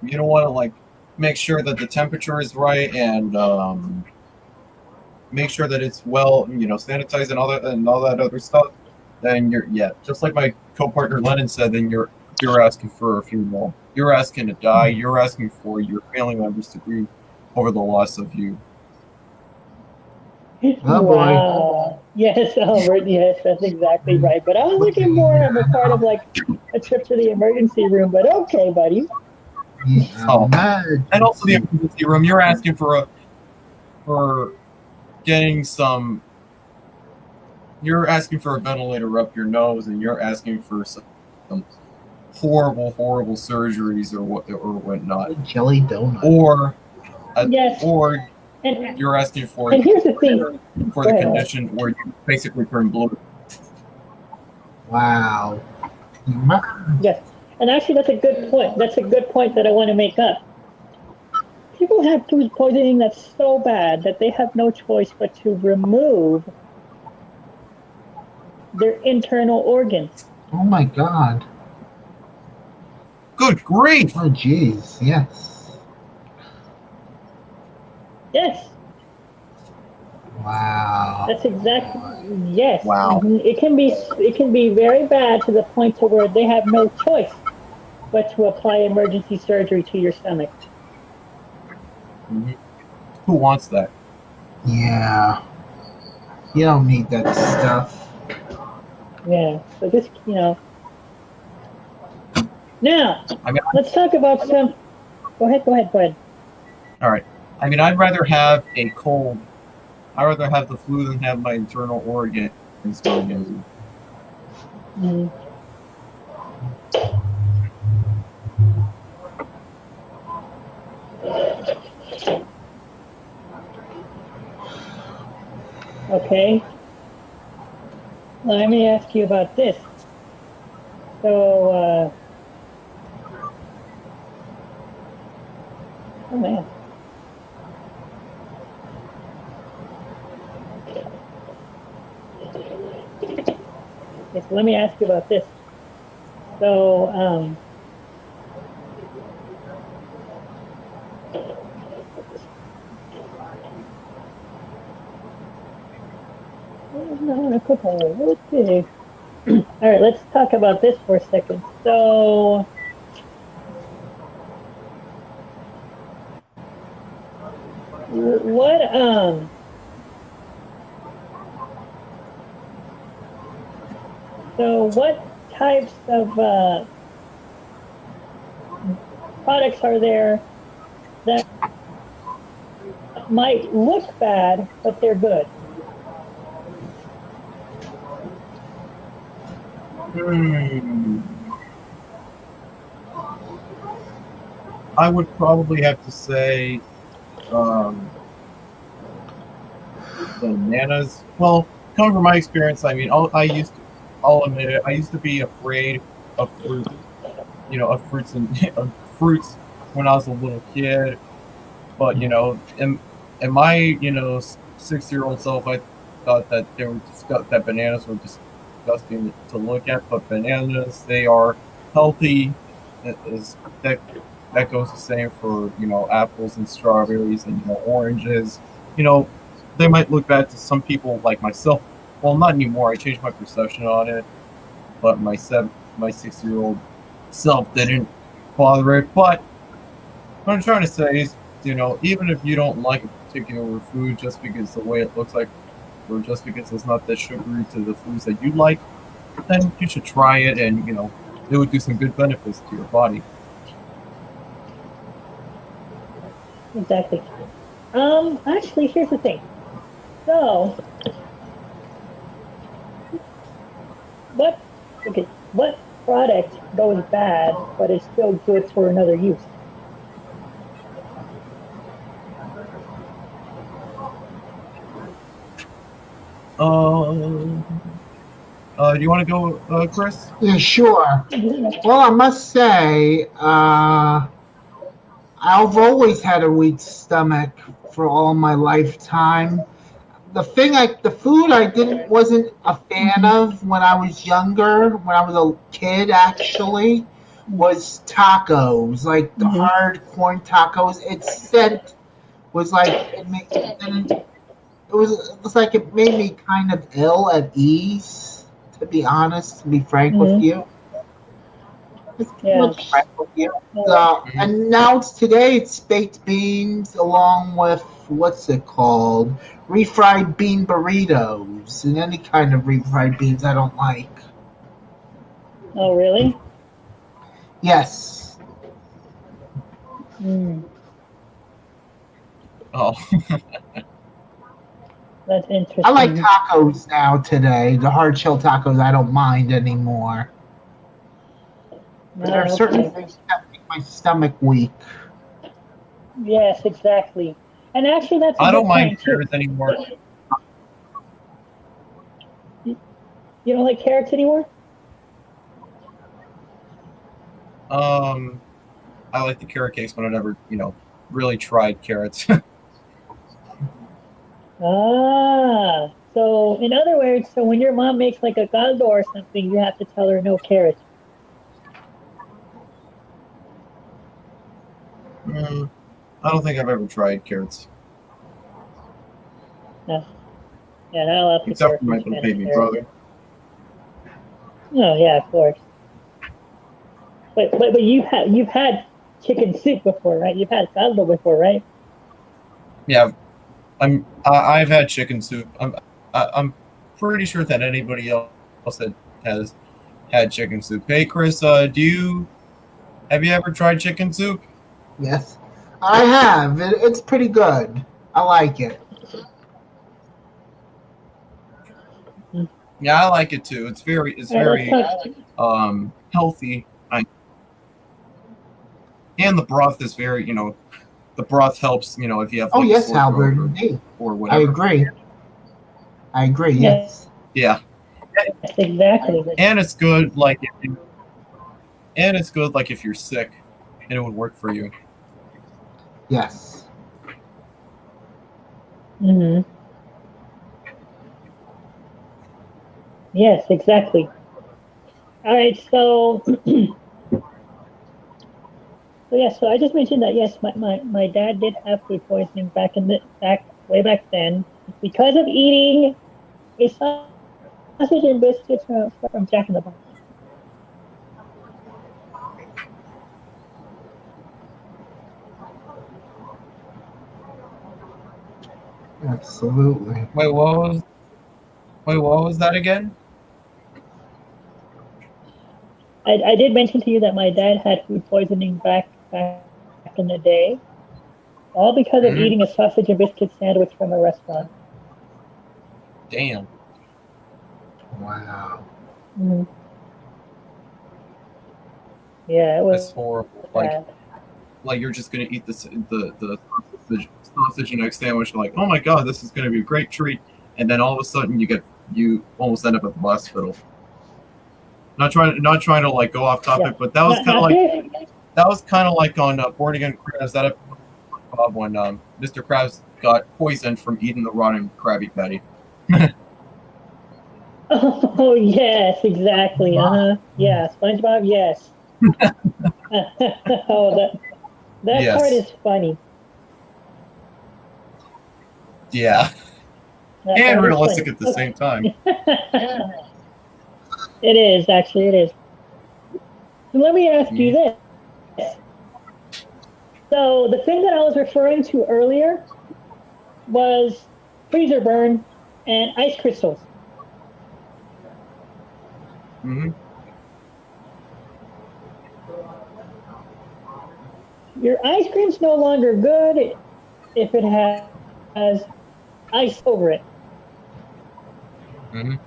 you don't want to make sure that the temperature is right and make sure that it's well, sanitized and all that other stuff, then just like my co-partner Lenin said, then you're asking for a funeral. You're asking to die. You're asking for your family members to grieve over the loss of you. Oh boy. Wow. Yes, Albert. Yes, that's exactly right. But I was looking more of a part of like a trip to the emergency room. But okay, buddy. Oh, and also the emergency room. You're asking for getting some. You're asking for a ventilator up your nose, and you're asking for some horrible surgeries or whatnot. Jelly donut. Or Yes. or And you're asking for here's the thing. for the condition where you basically turn blue. Wow. Yes. And actually, that's a good point. That's a good point that I want to make up. People have food poisoning that's so bad that they have no choice but to remove their internal organs. Oh my God. Good grief! Oh jeez. Yes. Yes, Wow. that's exactly yes. Wow. It can be very bad to the point to where they have no choice but to apply emergency surgery to your stomach. Mhm. Who wants that? Yeah. You don't need that stuff. Yeah. So this, now I mean, let's talk about some. Go ahead. Go ahead. Go ahead. all right. I mean, I'd rather have a cold. I'd rather have the flu than have my internal organs going in. Mm. Okay. Let me ask you about this. So, oh man. Okay, so let me ask you about this. So, okay. All right, let's talk about this for a second. So, what so what types of products are there that might look bad, but they're good? Hmm. I would probably have to say bananas. Well, coming from my experience, I mean, I'll admit it. I used to be afraid of fruit. Of fruits and of fruits when I was a little kid. But in my 6-year-old self, I thought that that bananas were disgusting to look at. But bananas, they are healthy. That that goes the same for apples and strawberries and oranges. You know, they might look bad to some people like myself. Well, not anymore. I changed my perception on it. But my 6-year-old self didn't bother it. But what I'm trying to say is, even if you don't like a particular food just because the way it looks like, or just because it's not that sugary to the foods that you like, then you should try it, and it would do some good benefits to your body. Exactly. Actually, here's the thing. So, what what product goes bad but is still good for another use? Um, do you want to go, Chris? Yeah, sure. Well, I must say, I've always had a weak stomach for all my lifetime. The food I didn't wasn't a fan of when I was younger, when I was a kid actually, was tacos, like the Mm-hmm. hard corn tacos. Its scent was like it was like it made me kind of ill at ease, to be honest, to be frank with Mm-hmm. you. Yeah. Let's frank with you. And now today it's baked beans along with what's it called? Refried bean burritos and any kind of refried beans I don't like. Oh, really? Yes. Mm, Oh, that's I like interesting. tacos now today. The hard shell tacos I don't mind anymore. But there are Oh, certain okay. things that make my stomach weak. Yes, exactly. And actually, that's a I don't good mind point too. carrots anymore. You don't like carrots anymore? I like the carrot cakes, but I never, really tried carrots. Ah, so in other words, so when your mom makes like a caldo or something, you have to tell her no carrots. Mm, I don't think I've ever tried carrots, No. Yeah, not a lot of people except are for my huge little fan of baby carrots. brother. Oh yeah, of course. But you've had chicken soup before, right? You've had caldo before, right? Yeah, I've had chicken soup. I'm pretty sure that anybody else that has had chicken soup. Hey, Chris, have you ever tried chicken soup? Yes, I have. It's pretty good. I like it. Mm. Yeah, I like it too. It's All right, let's very talk. healthy. And the broth is very, the broth helps, if you have Oh like a yes, sore throat Albert. Indeed, or I whatever. agree. I agree. Yeah, Yes. Yeah, exactly. and it's good like if you're sick, and it would work for you. Yes. Hmm. Yes, exactly. All right, so yeah, so I just mentioned that yes, my dad did have food poisoning way back then because of eating a sausage and biscuits from Jack in the Box. Absolutely. Wait, what was that again? I did mention to you that my dad had food poisoning back in the day, all because of Hmm. eating a sausage and biscuit sandwich from a restaurant. Damn, Wow. Hmm. Yeah, it that's was horrible. bad. Like you're just gonna eat the sausage and egg sandwich. Like, oh my god, this is gonna be a great treat, and then all of a sudden you almost end up at the hospital. Not trying to like go off Yeah. topic, but that was kind of Now like here, on Born Again Crabs, that episode of Bob when Mr. Krabs got poisoned from eating the rotten Krabby Patty. oh yes, exactly. Uh-huh. Yeah, SpongeBob, yes. Oh, that part Yes, is funny. yeah, That and part is realistic funny. at the Okay. same time. It is, actually, it is. So let me ask you Mhm. this. So the thing that I was referring to earlier was freezer burn and ice crystals. Mhm. Your ice cream's no longer good if it has ice over it. Mhm.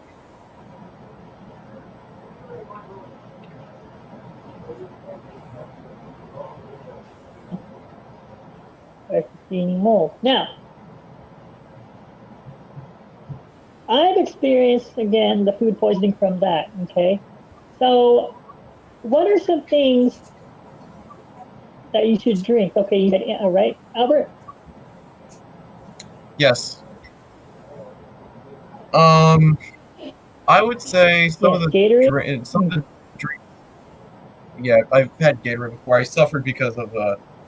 Starts gaining mold. Now, I've experienced again the food poisoning from that. Okay, so what are some things that you should drink? Okay, you said right, Albert. Yes. Um, I would say Yes, Gatorade. some of the drink. Yeah, I've had Gatorade before. I suffered because of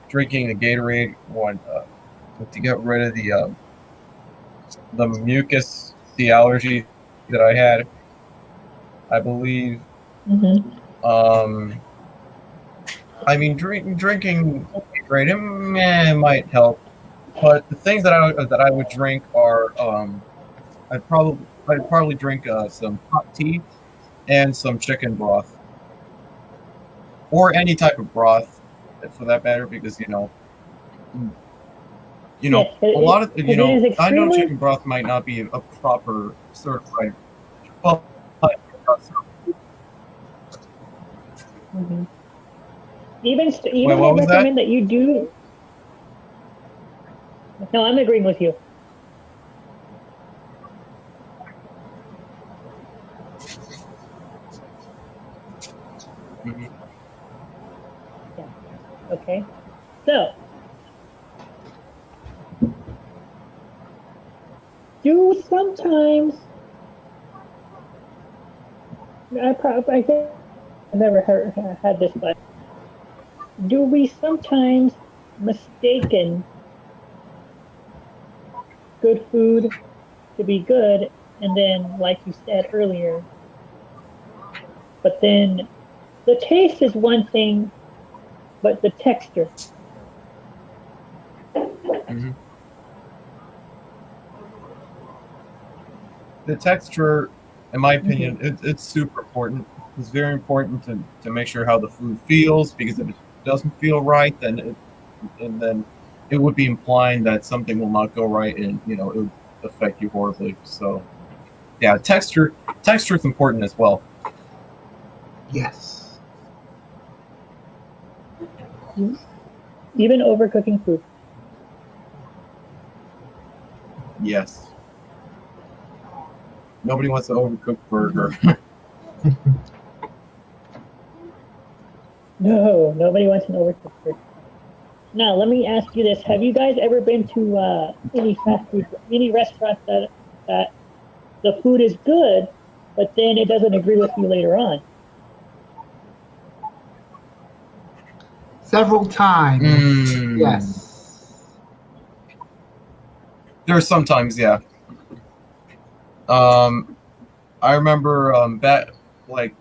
drinking the Gatorade to get rid of the mucus, the allergy that I had. I believe. Mm-hmm. Um, I mean, drinking Gatorade it might help, but the things that I would drink are I'd probably drink some hot tea and some chicken broth or any type of broth for that matter because Yes, a lot of because it is I know extremely. chicken broth might not be a proper certified, but Mhm. Even wait, I what was that? recommend that you do. No, I'm agreeing with you. Mhm. Okay, so do sometimes I think I've never had this, but do we sometimes mistaken good food to be good, and then, like you said earlier, but then the taste is one thing, but the texture. Mhm. The texture, in my opinion, it's super important. It's very important to make sure how the food feels, because if it doesn't feel right, then it would be implying that something will not go right, and it would affect you horribly. So yeah, texture is important as well. Yes. Even overcooking food. Yes. Nobody wants to overcook burger. No, nobody wants an overcooked food. Now, let me ask you this: have you guys ever been to any fast food, any restaurant that the food is good, but then it doesn't agree with you later on? Several times. Yes. There's sometimes, yeah. I remember back, like,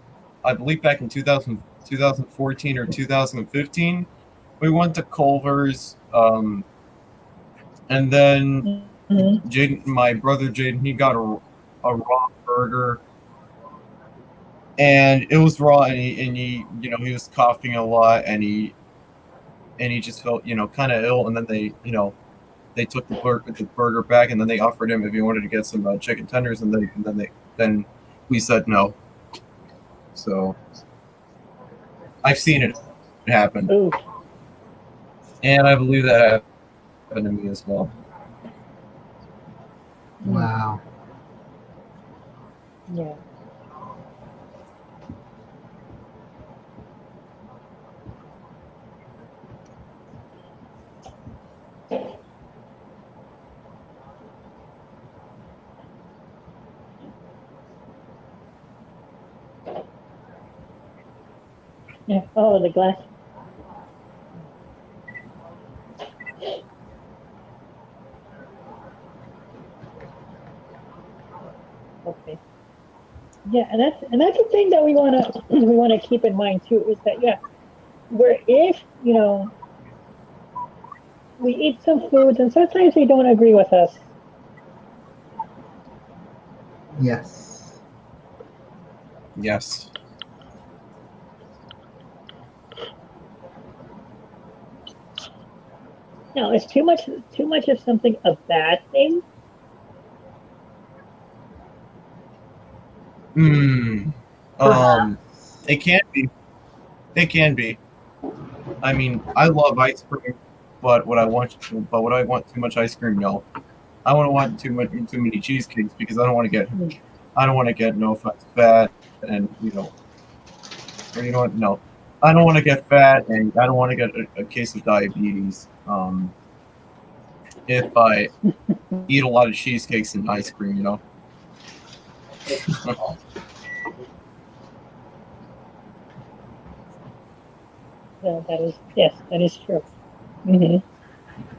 I believe back in 2014 or 2015, we went to Culver's, and then Jaden, my brother Jaden, he got a raw burger, and it was raw, and he was coughing a lot, and he just felt kind of ill, and then they took the burger back, and then they offered him if he wanted to get some chicken tenders, and then we said no. So I've seen it happen, Ooh. and I believe that happened to me as well. Wow. Yeah. Yeah. Oh, the glass. Okay. Yeah, and that's the thing that we wanna keep in mind too, is that where if we eat some foods and sometimes they don't agree with us. Yes. Yes. Now, is too much of something a bad thing? It can be. It can be. I mean, I love ice cream, but would I want too much ice cream? No. I don't want too many cheesecakes, because I don't want to get no offense fat, and or what? No, I don't want to get fat, and I don't want to get a case of diabetes. If I eat a lot of cheesecakes and ice cream, Yeah, that is true.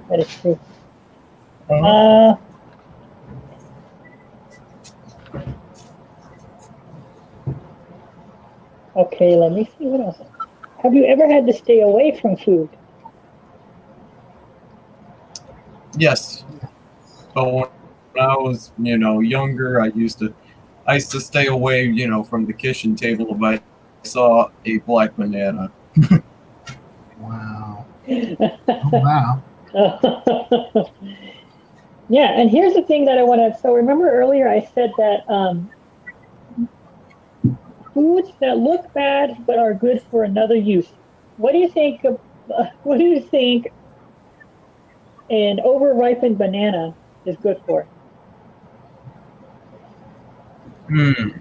That is true. Okay, let me see what else. Have you ever had to stay away from food? Yes. But when I was, younger, I used to stay away, from the kitchen table if I saw a black banana. Wow. Wow. Yeah, and here's the thing that I want to. So remember earlier I said that foods that look bad but are good for another use. What do you think? What do you think an over-ripened banana is good for? Do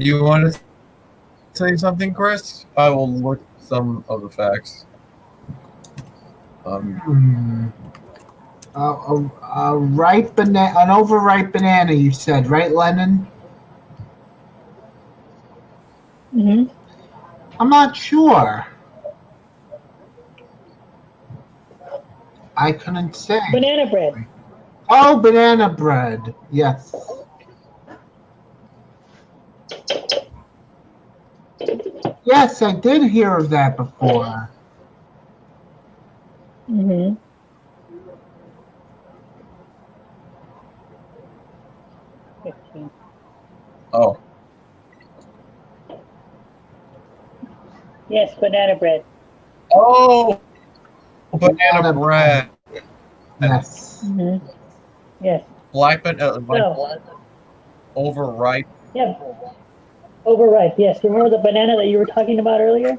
you want to say something, Chris? I will look some of the facts. A ripe banana, an overripe banana. You said, right, Lenin? Mm-hmm. I'm not sure. I couldn't say. Banana bread. Oh, banana bread. Yes. Yes, I did hear of that before. Mm-hmm. Oh, Yes, banana bread. oh, banana bread. Yes. Mm-hmm. Yes. Black banana, like So, overripe. yeah, overripe. Yes. Remember the banana that you were talking about earlier?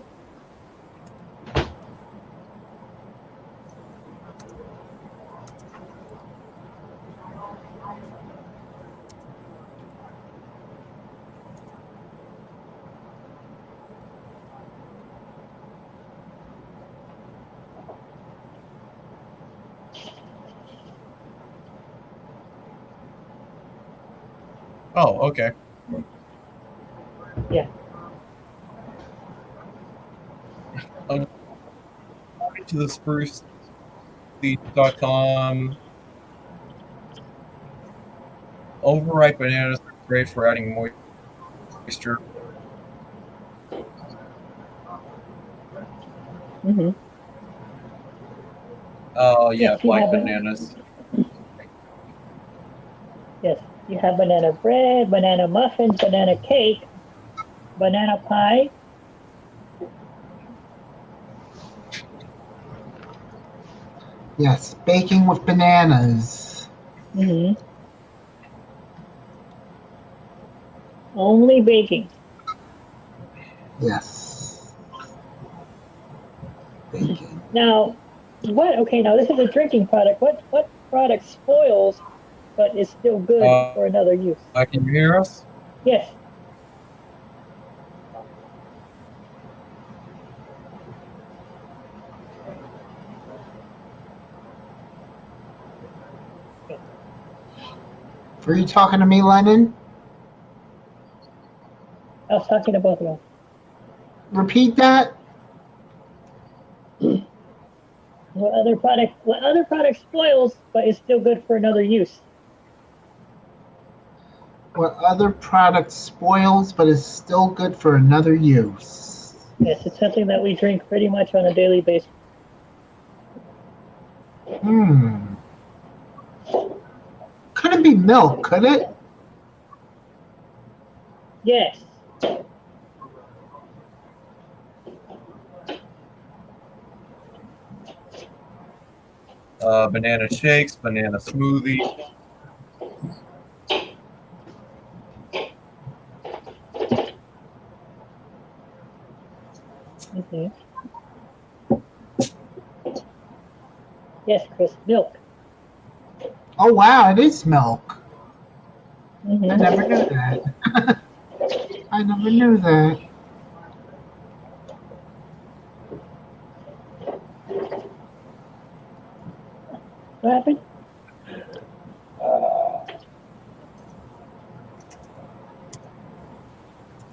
Oh, okay. Yeah. To the spruce.com. Overripe bananas are great for adding moisture. Mm-hmm. Oh yeah, Yes, you black have bananas. Yes, you have banana bread, banana muffins, banana cake, banana pie. Yes, baking with bananas. Mm-hmm. Only baking. Yes. Baking. Now, what? Okay, now this is a drinking product. What product spoils but is still good Uh, for another use? can you hear us? Yes. Were you talking to me, Lennon? I was talking to both of them. Repeat that. What other product spoils but is still good for another use? What other product spoils but is still good for another use? Yes, it's something that we drink pretty much on a daily basis. Couldn't be milk, could it? Yes. Banana shakes, banana smoothie. Mm-hmm. Yes, Chris, milk. Oh wow, it is milk. Mm-hmm. I never knew that. I never knew that. What happened?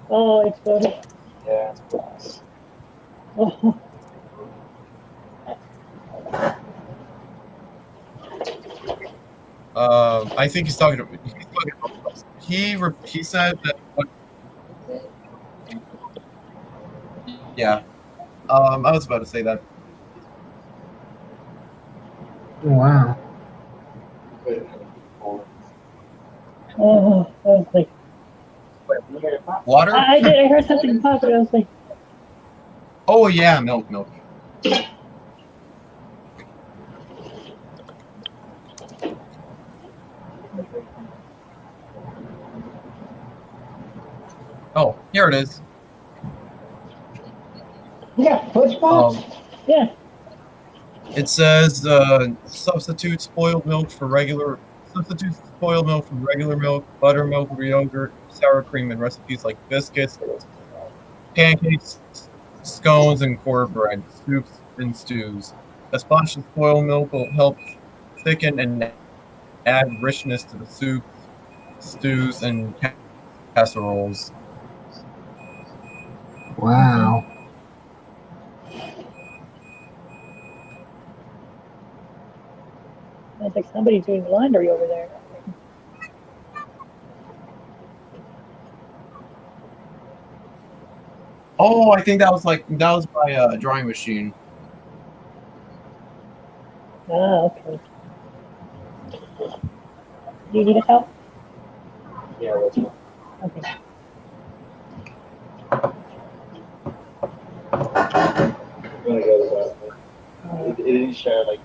Oh, it's exploded. Yeah, it's glass. Oh. I think he's talking about he said that. Yeah. I was about to say that. Wow. Oh, I was like, Water? I did. I heard something pop, and I was like, Oh yeah, milk. Oh, here it is. Yeah, push box. yeah. It says substitute spoiled milk for regular milk, buttermilk, yogurt, sour cream in recipes like biscuits, pancakes, scones and cornbread, soups and stews. A splash of spoiled milk will help thicken and add richness to the soups, stews, and casseroles. Wow. Sounds like somebody's doing laundry over there. Oh, I think that was my drawing machine. Ah, okay. Do you need help? Yeah, that's fine. Okay. I'm gonna go to that. It didn't shatter like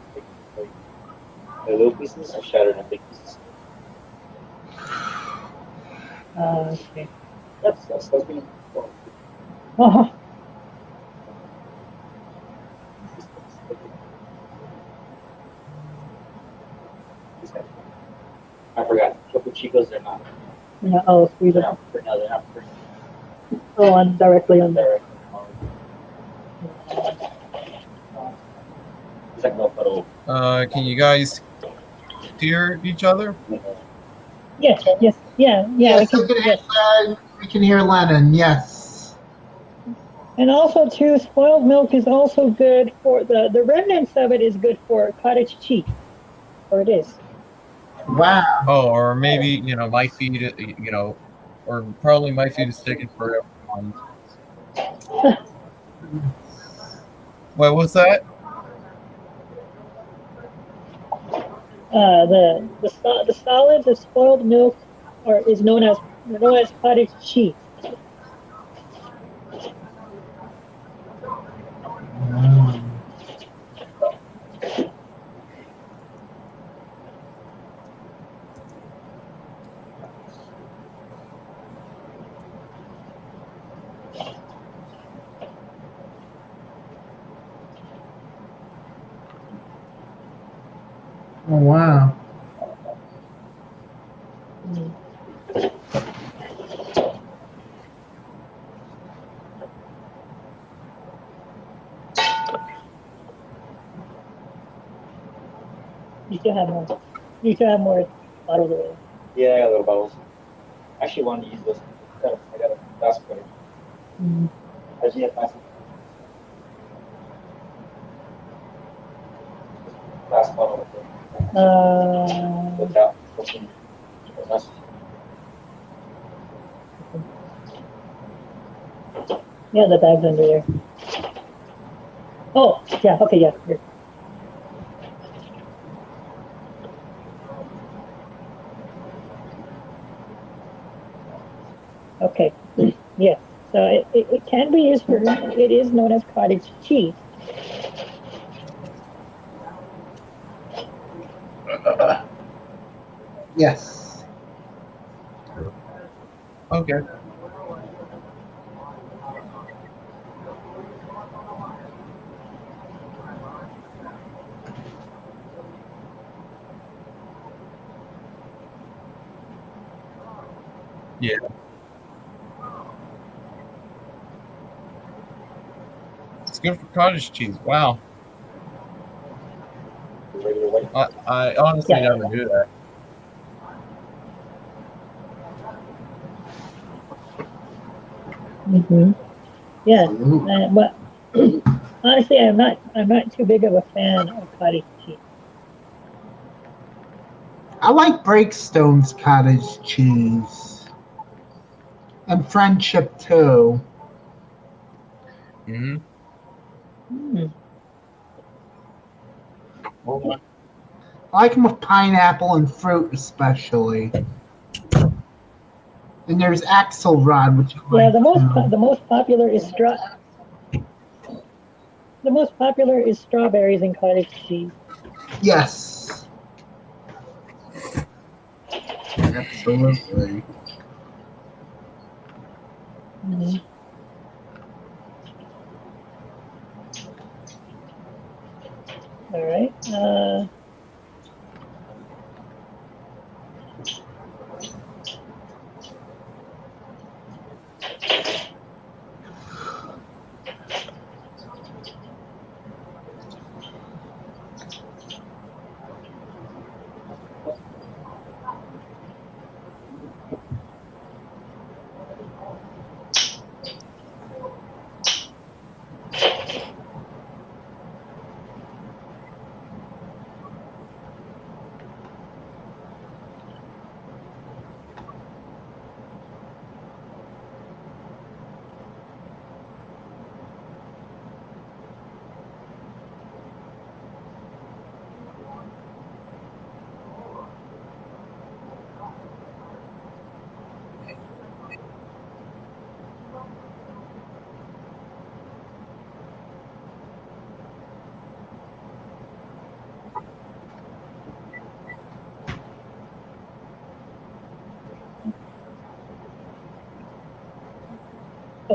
little pieces. I shattered in big pieces. Okay. That's been fun. Oh, I forgot. Choco Chicos, they're not. yeah. Oh, so They're not free. No, they're not free. oh, on directly on there. It's like no photo. Can you guys hear each other? Yes, yes, yeah, yeah. Yes, Yes. we can hear Lenin. Yes. And also, too, spoiled milk is also good for the remnants of it is good for cottage cheese, or it is. Wow. Oh, or maybe my feed, or probably my feed is taken for everyone. What was that? The solids of spoiled milk is known as cottage cheese. Oh, wow. You still have more. You still have more bottles of it. Yeah, I got little bottles. I actually wanted to use those. I got a glass cutter. Mm. I just have glass bottle with it. Without opening. Yeah, the bag's under there. Oh, yeah, okay, yeah. Here. Okay, yes. So it can be used for, it is known as cottage cheese. Yes. Okay. Yeah. It's good for cottage cheese. Wow. Regular white. I honestly Yeah. never knew that. Mm-hmm. Yeah, Ooh. but honestly, I'm not too big of a fan of cottage cheese. I like Breakstone's cottage cheese. And Friendship, too. Mm-hmm. Mm. Well, I like them with pineapple and fruit, especially. And there's Axelrod, which Yeah, the too. most popular is the most popular is strawberries and cottage cheese. Yes. Absolutely. Mm-hmm. All right.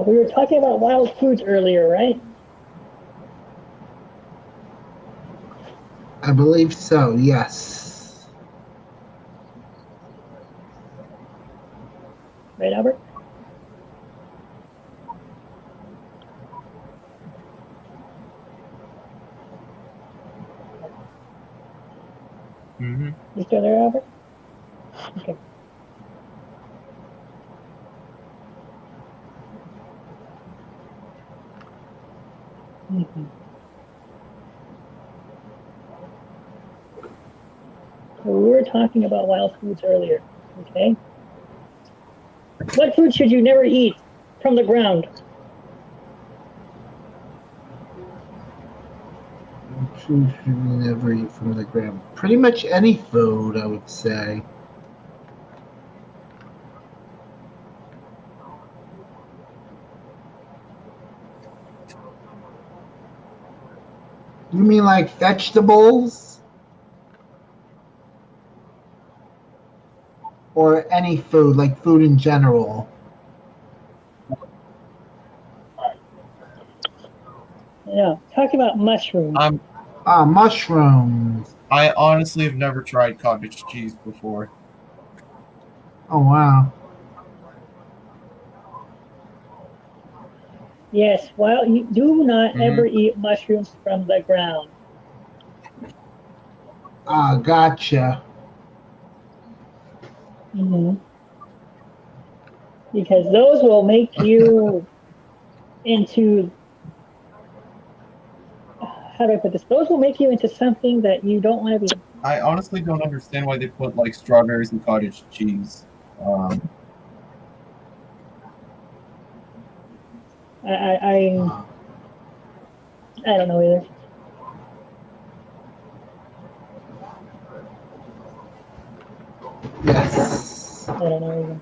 we were talking about wild foods earlier, right? I believe so, yes. Right, Albert? Mm-hmm. You still there, Albert? Okay. Mm-hmm. So we were talking about wild foods earlier, okay? What food should you never eat from the ground? Food you never eat from the ground. Pretty much any food, I would say. You mean like vegetables? Or any food, like food in general? Yeah, talking about mushrooms. Mushrooms. I honestly have never tried cottage cheese before. Oh, wow. Yes, well, you do not Mhm. ever eat mushrooms from the ground. Gotcha. Mm-hmm. Because those will make you into, how do I put this? Those will make you into something that you don't want to be. I honestly don't understand why they put like strawberries and cottage cheese. I Uh, don't know either. yes. I don't know either.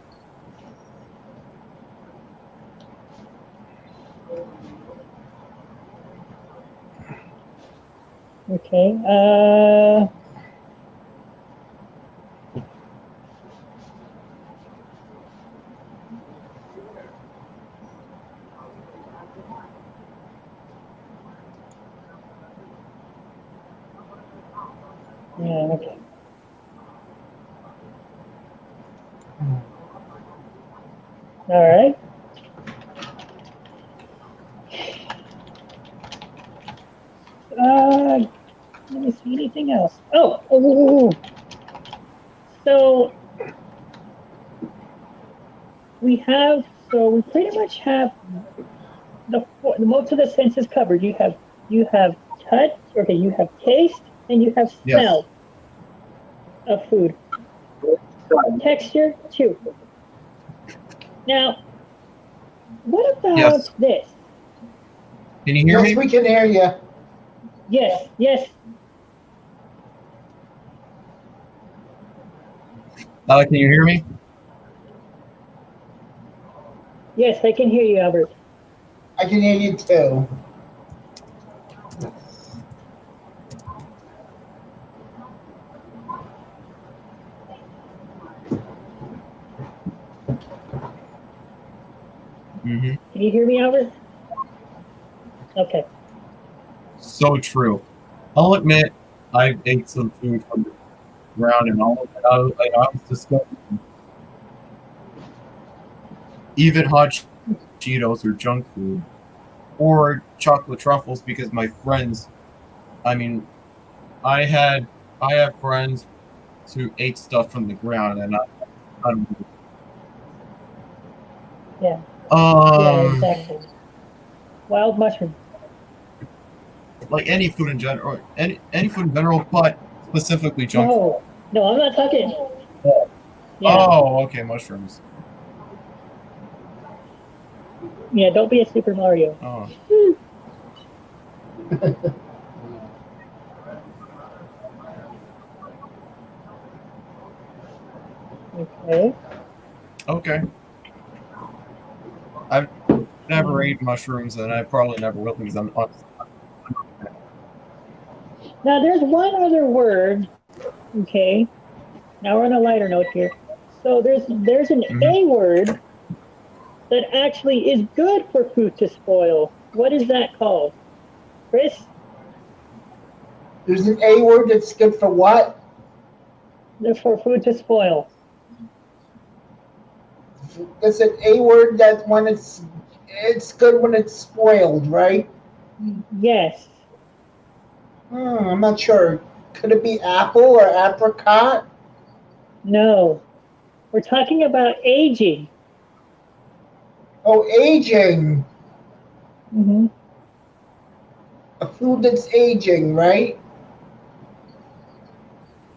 Okay. Yeah, okay. All right. Let me see anything else. Oh. So we pretty much have the most of the senses covered. You have touch, okay, you have taste, and you have Yes. smell of food. Texture too. Now, what about Yes. this? Can you hear Yes, me? we can hear you. Yes, yes. Can you hear me? Yes, I can hear you, Albert. I can hear you too. Mm-hmm. Can you hear me, Albert? Okay. So true. I'll admit, I ate some food from the ground, and all of it, I was disgusted. Even hot Cheetos or junk food, or chocolate truffles, because my friends. I mean, I had I have friends who ate stuff from the ground, and I Yeah. Yeah, um exactly. Wild mushroom. like any food in general, any food in general, but specifically junk food. No, I'm not talking. Oh, Yeah. okay, mushrooms. Yeah, don't be a Super Mario. Oh, Okay. okay. I've never ate mushrooms, and I probably never will because I'm honest. Now there's one other word. Okay. Now we're on a lighter note here. So there's an Mhm. A word that actually is good for food to spoil. What is that called? Chris? There's an A word that's good for what? For food to spoil. It's an A word that when it's good when it's spoiled, right? Yes. I'm not sure. Could it be apple or apricot? No. We're talking about aging. Oh, aging. Hmm. A food that's aging, right?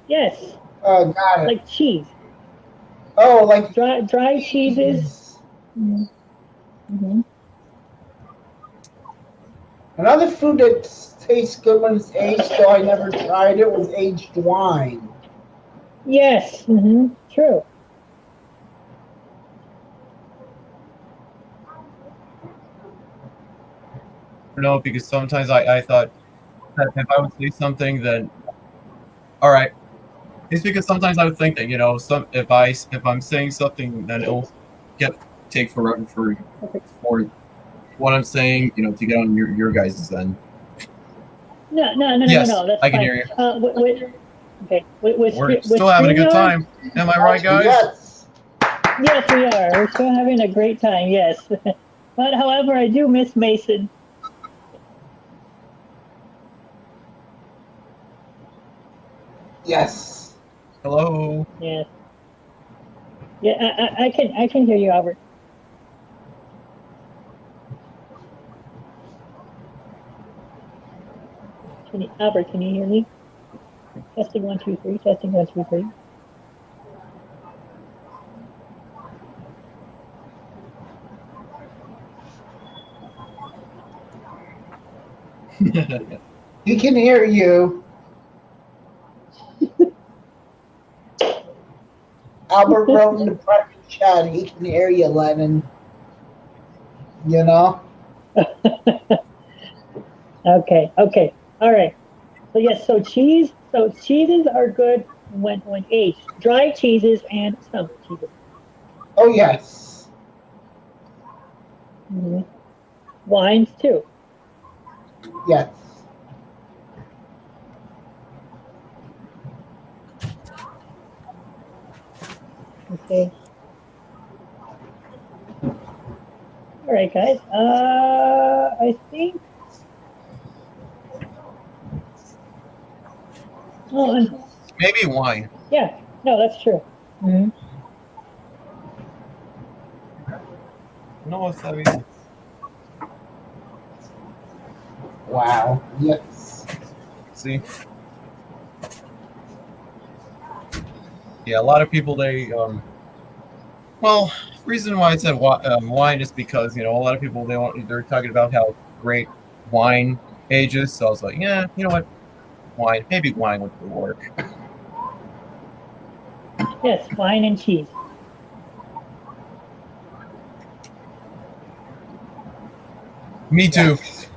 Yes. Oh, got it. Like cheese. Oh, like Dry cheeses. cheese. Mm-hmm. Another food that tastes good when it's aged, though I never tried it, was aged wine. Yes. True. No, because sometimes I thought that if I would say something, then all right. It's because sometimes I would think that some if I'm saying something, then it'll get take forever for what I'm saying, to get on your guys' end. Yes, No. That's I can fine. hear you. Okay. With We're still having a good StreamYard? time. Am I right, guys? Yes. Yes, we are. We're still having a great time. Yes. But however, I do miss Mason. Yes. Hello. Yes. Yeah. I can hear you, Albert. Albert, can you hear me? Testing 1 2 3. Testing 1 2 3. He can hear you. Albert wrote in the private chat, he can hear you, Lenin. You know? Okay. Okay. All right. So yes. So cheese. So cheeses are good when aged. Dry cheeses and summer cheeses. Oh, yes. Mhm. Wines too. Yes. Okay. All right, guys. I think. Oh, Maybe wine. yeah. No, that's true. Mhm. No, it's that easy. Wow. Yes. See? Yeah, a lot of people well, reason why I said wine is because a lot of people they're talking about how great wine ages. So I was like, yeah, you know what, wine, maybe wine would work. Yes, wine and cheese. Me too. Yes.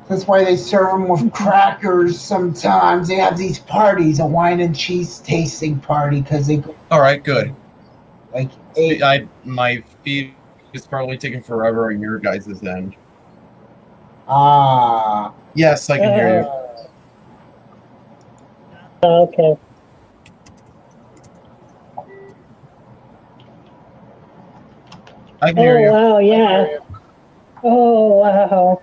That's why they serve them with crackers sometimes. They have these parties, a wine and cheese tasting party, because they go All right, good. like eight. My feed is probably taking forever on your guys' end. Ah. Yes, I can hear you. Okay. I can hear Oh you. wow, yeah. Oh wow.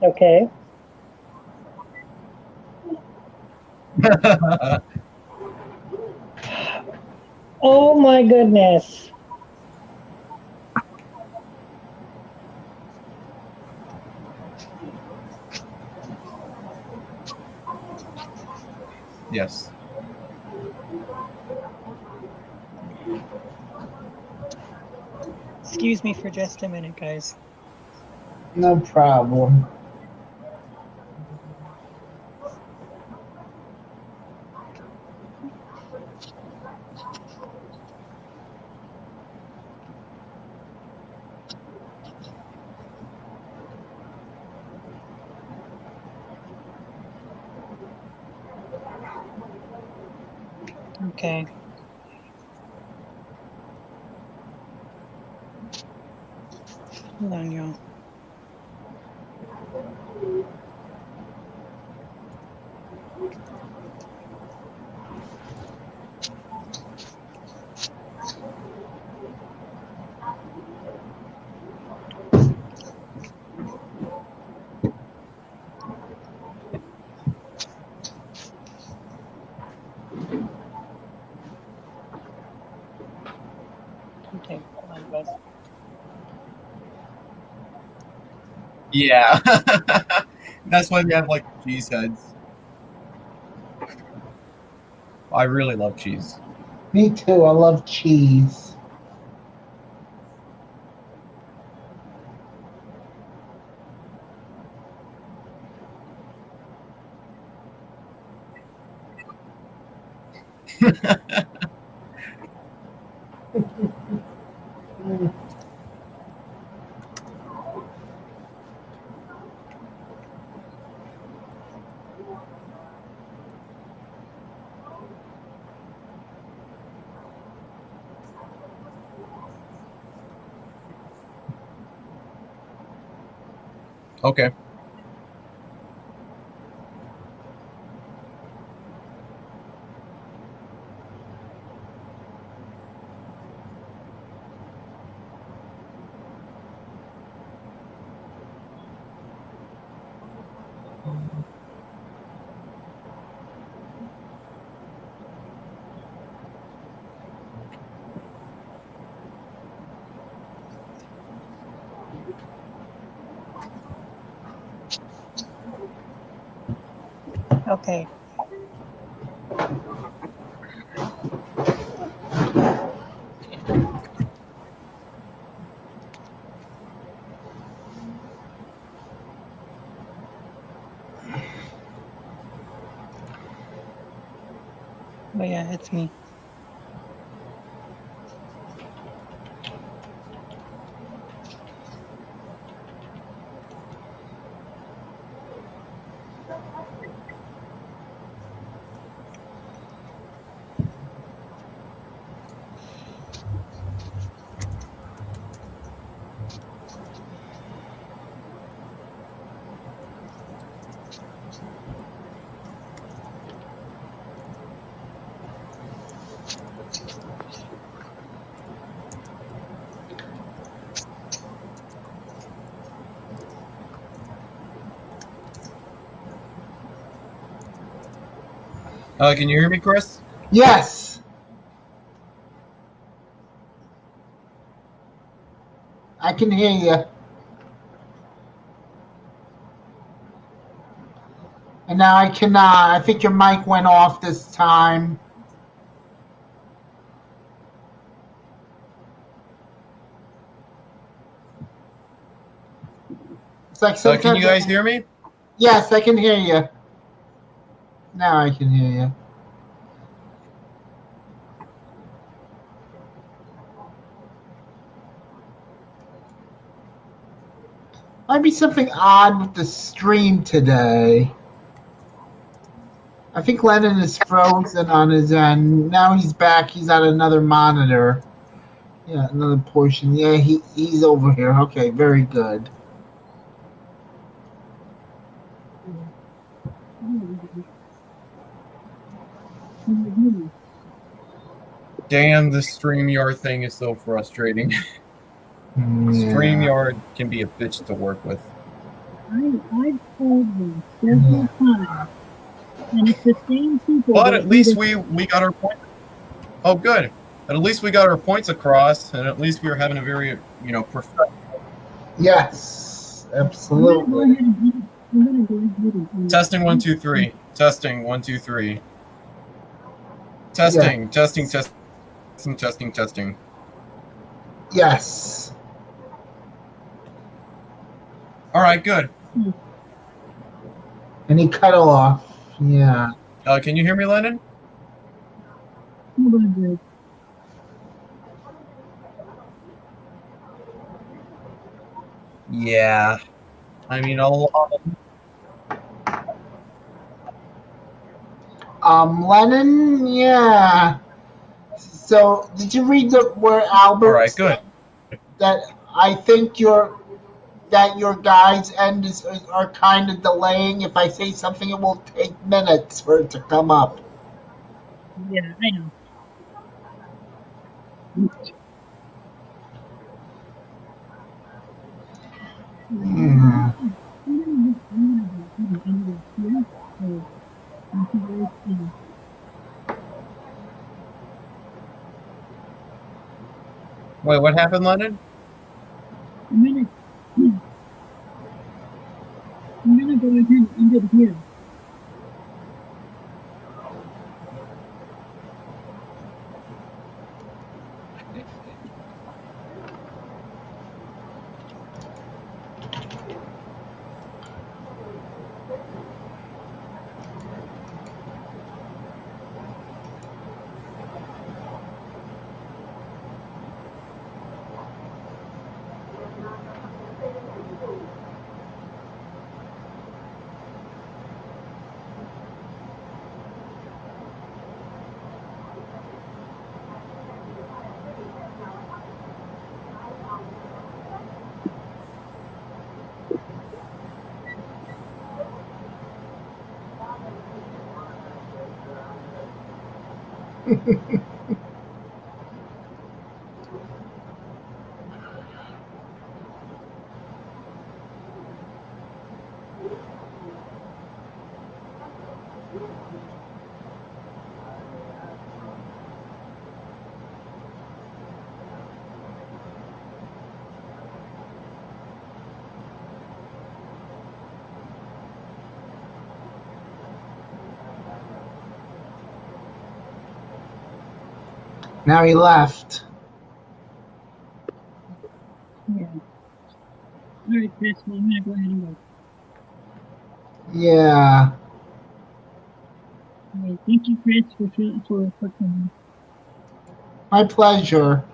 Okay. Oh my goodness. Yes. Excuse me for just a minute, guys. No problem. Okay. Hold on, y'all. Okay, hold on, guys. Yeah. That's why we have like cheese heads. I really love cheese. Me too. I love cheese. Okay. Okay. Oh yeah, it's me. Can you hear me, Chris? Yes. I can hear you. And now I cannot. I think your mic went off this time. It's like sometimes. Can you guys hear me? Yes, I can hear you. Now I can hear you. Might be something odd with the stream today. I think Lenin is frozen on his end. Now he's back. He's on another monitor. Yeah, another portion. Yeah, he's over here. Okay, very good. Damn, this StreamYard thing is so frustrating. Yeah. StreamYard can be a bitch to work with. I've told them several times, and it's the same people. But that at least do we got our point. Oh, good. At least we got our points across, and at least we were having a very, professional. Yes, absolutely. Testing 1 2 3. Testing 1 2 3. Testing, Yeah. testing. Yes. All right, good. And he cut off. Yeah. Can you hear me, Lennon? Yeah. I mean, Lenin, yeah. So, did you read where Albert All right, good. said that I think your guys' end are kind of delaying? If I say something, it will take minutes for it to come up. Yeah, I know. Hmm. Wait, what happened, Lenin? I'm gonna go ahead and end it here. Now he left. Yeah. All right, Chris. Well, I'm gonna go ahead and go. Yeah. All right, thank you, Chris, for coming. My pleasure.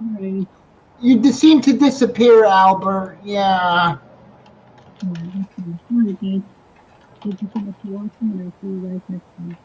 All right. You seem to disappear, Albert. Yeah. Yeah, okay. All right, guys. Thank you so much for watching, and I'll see you guys next time.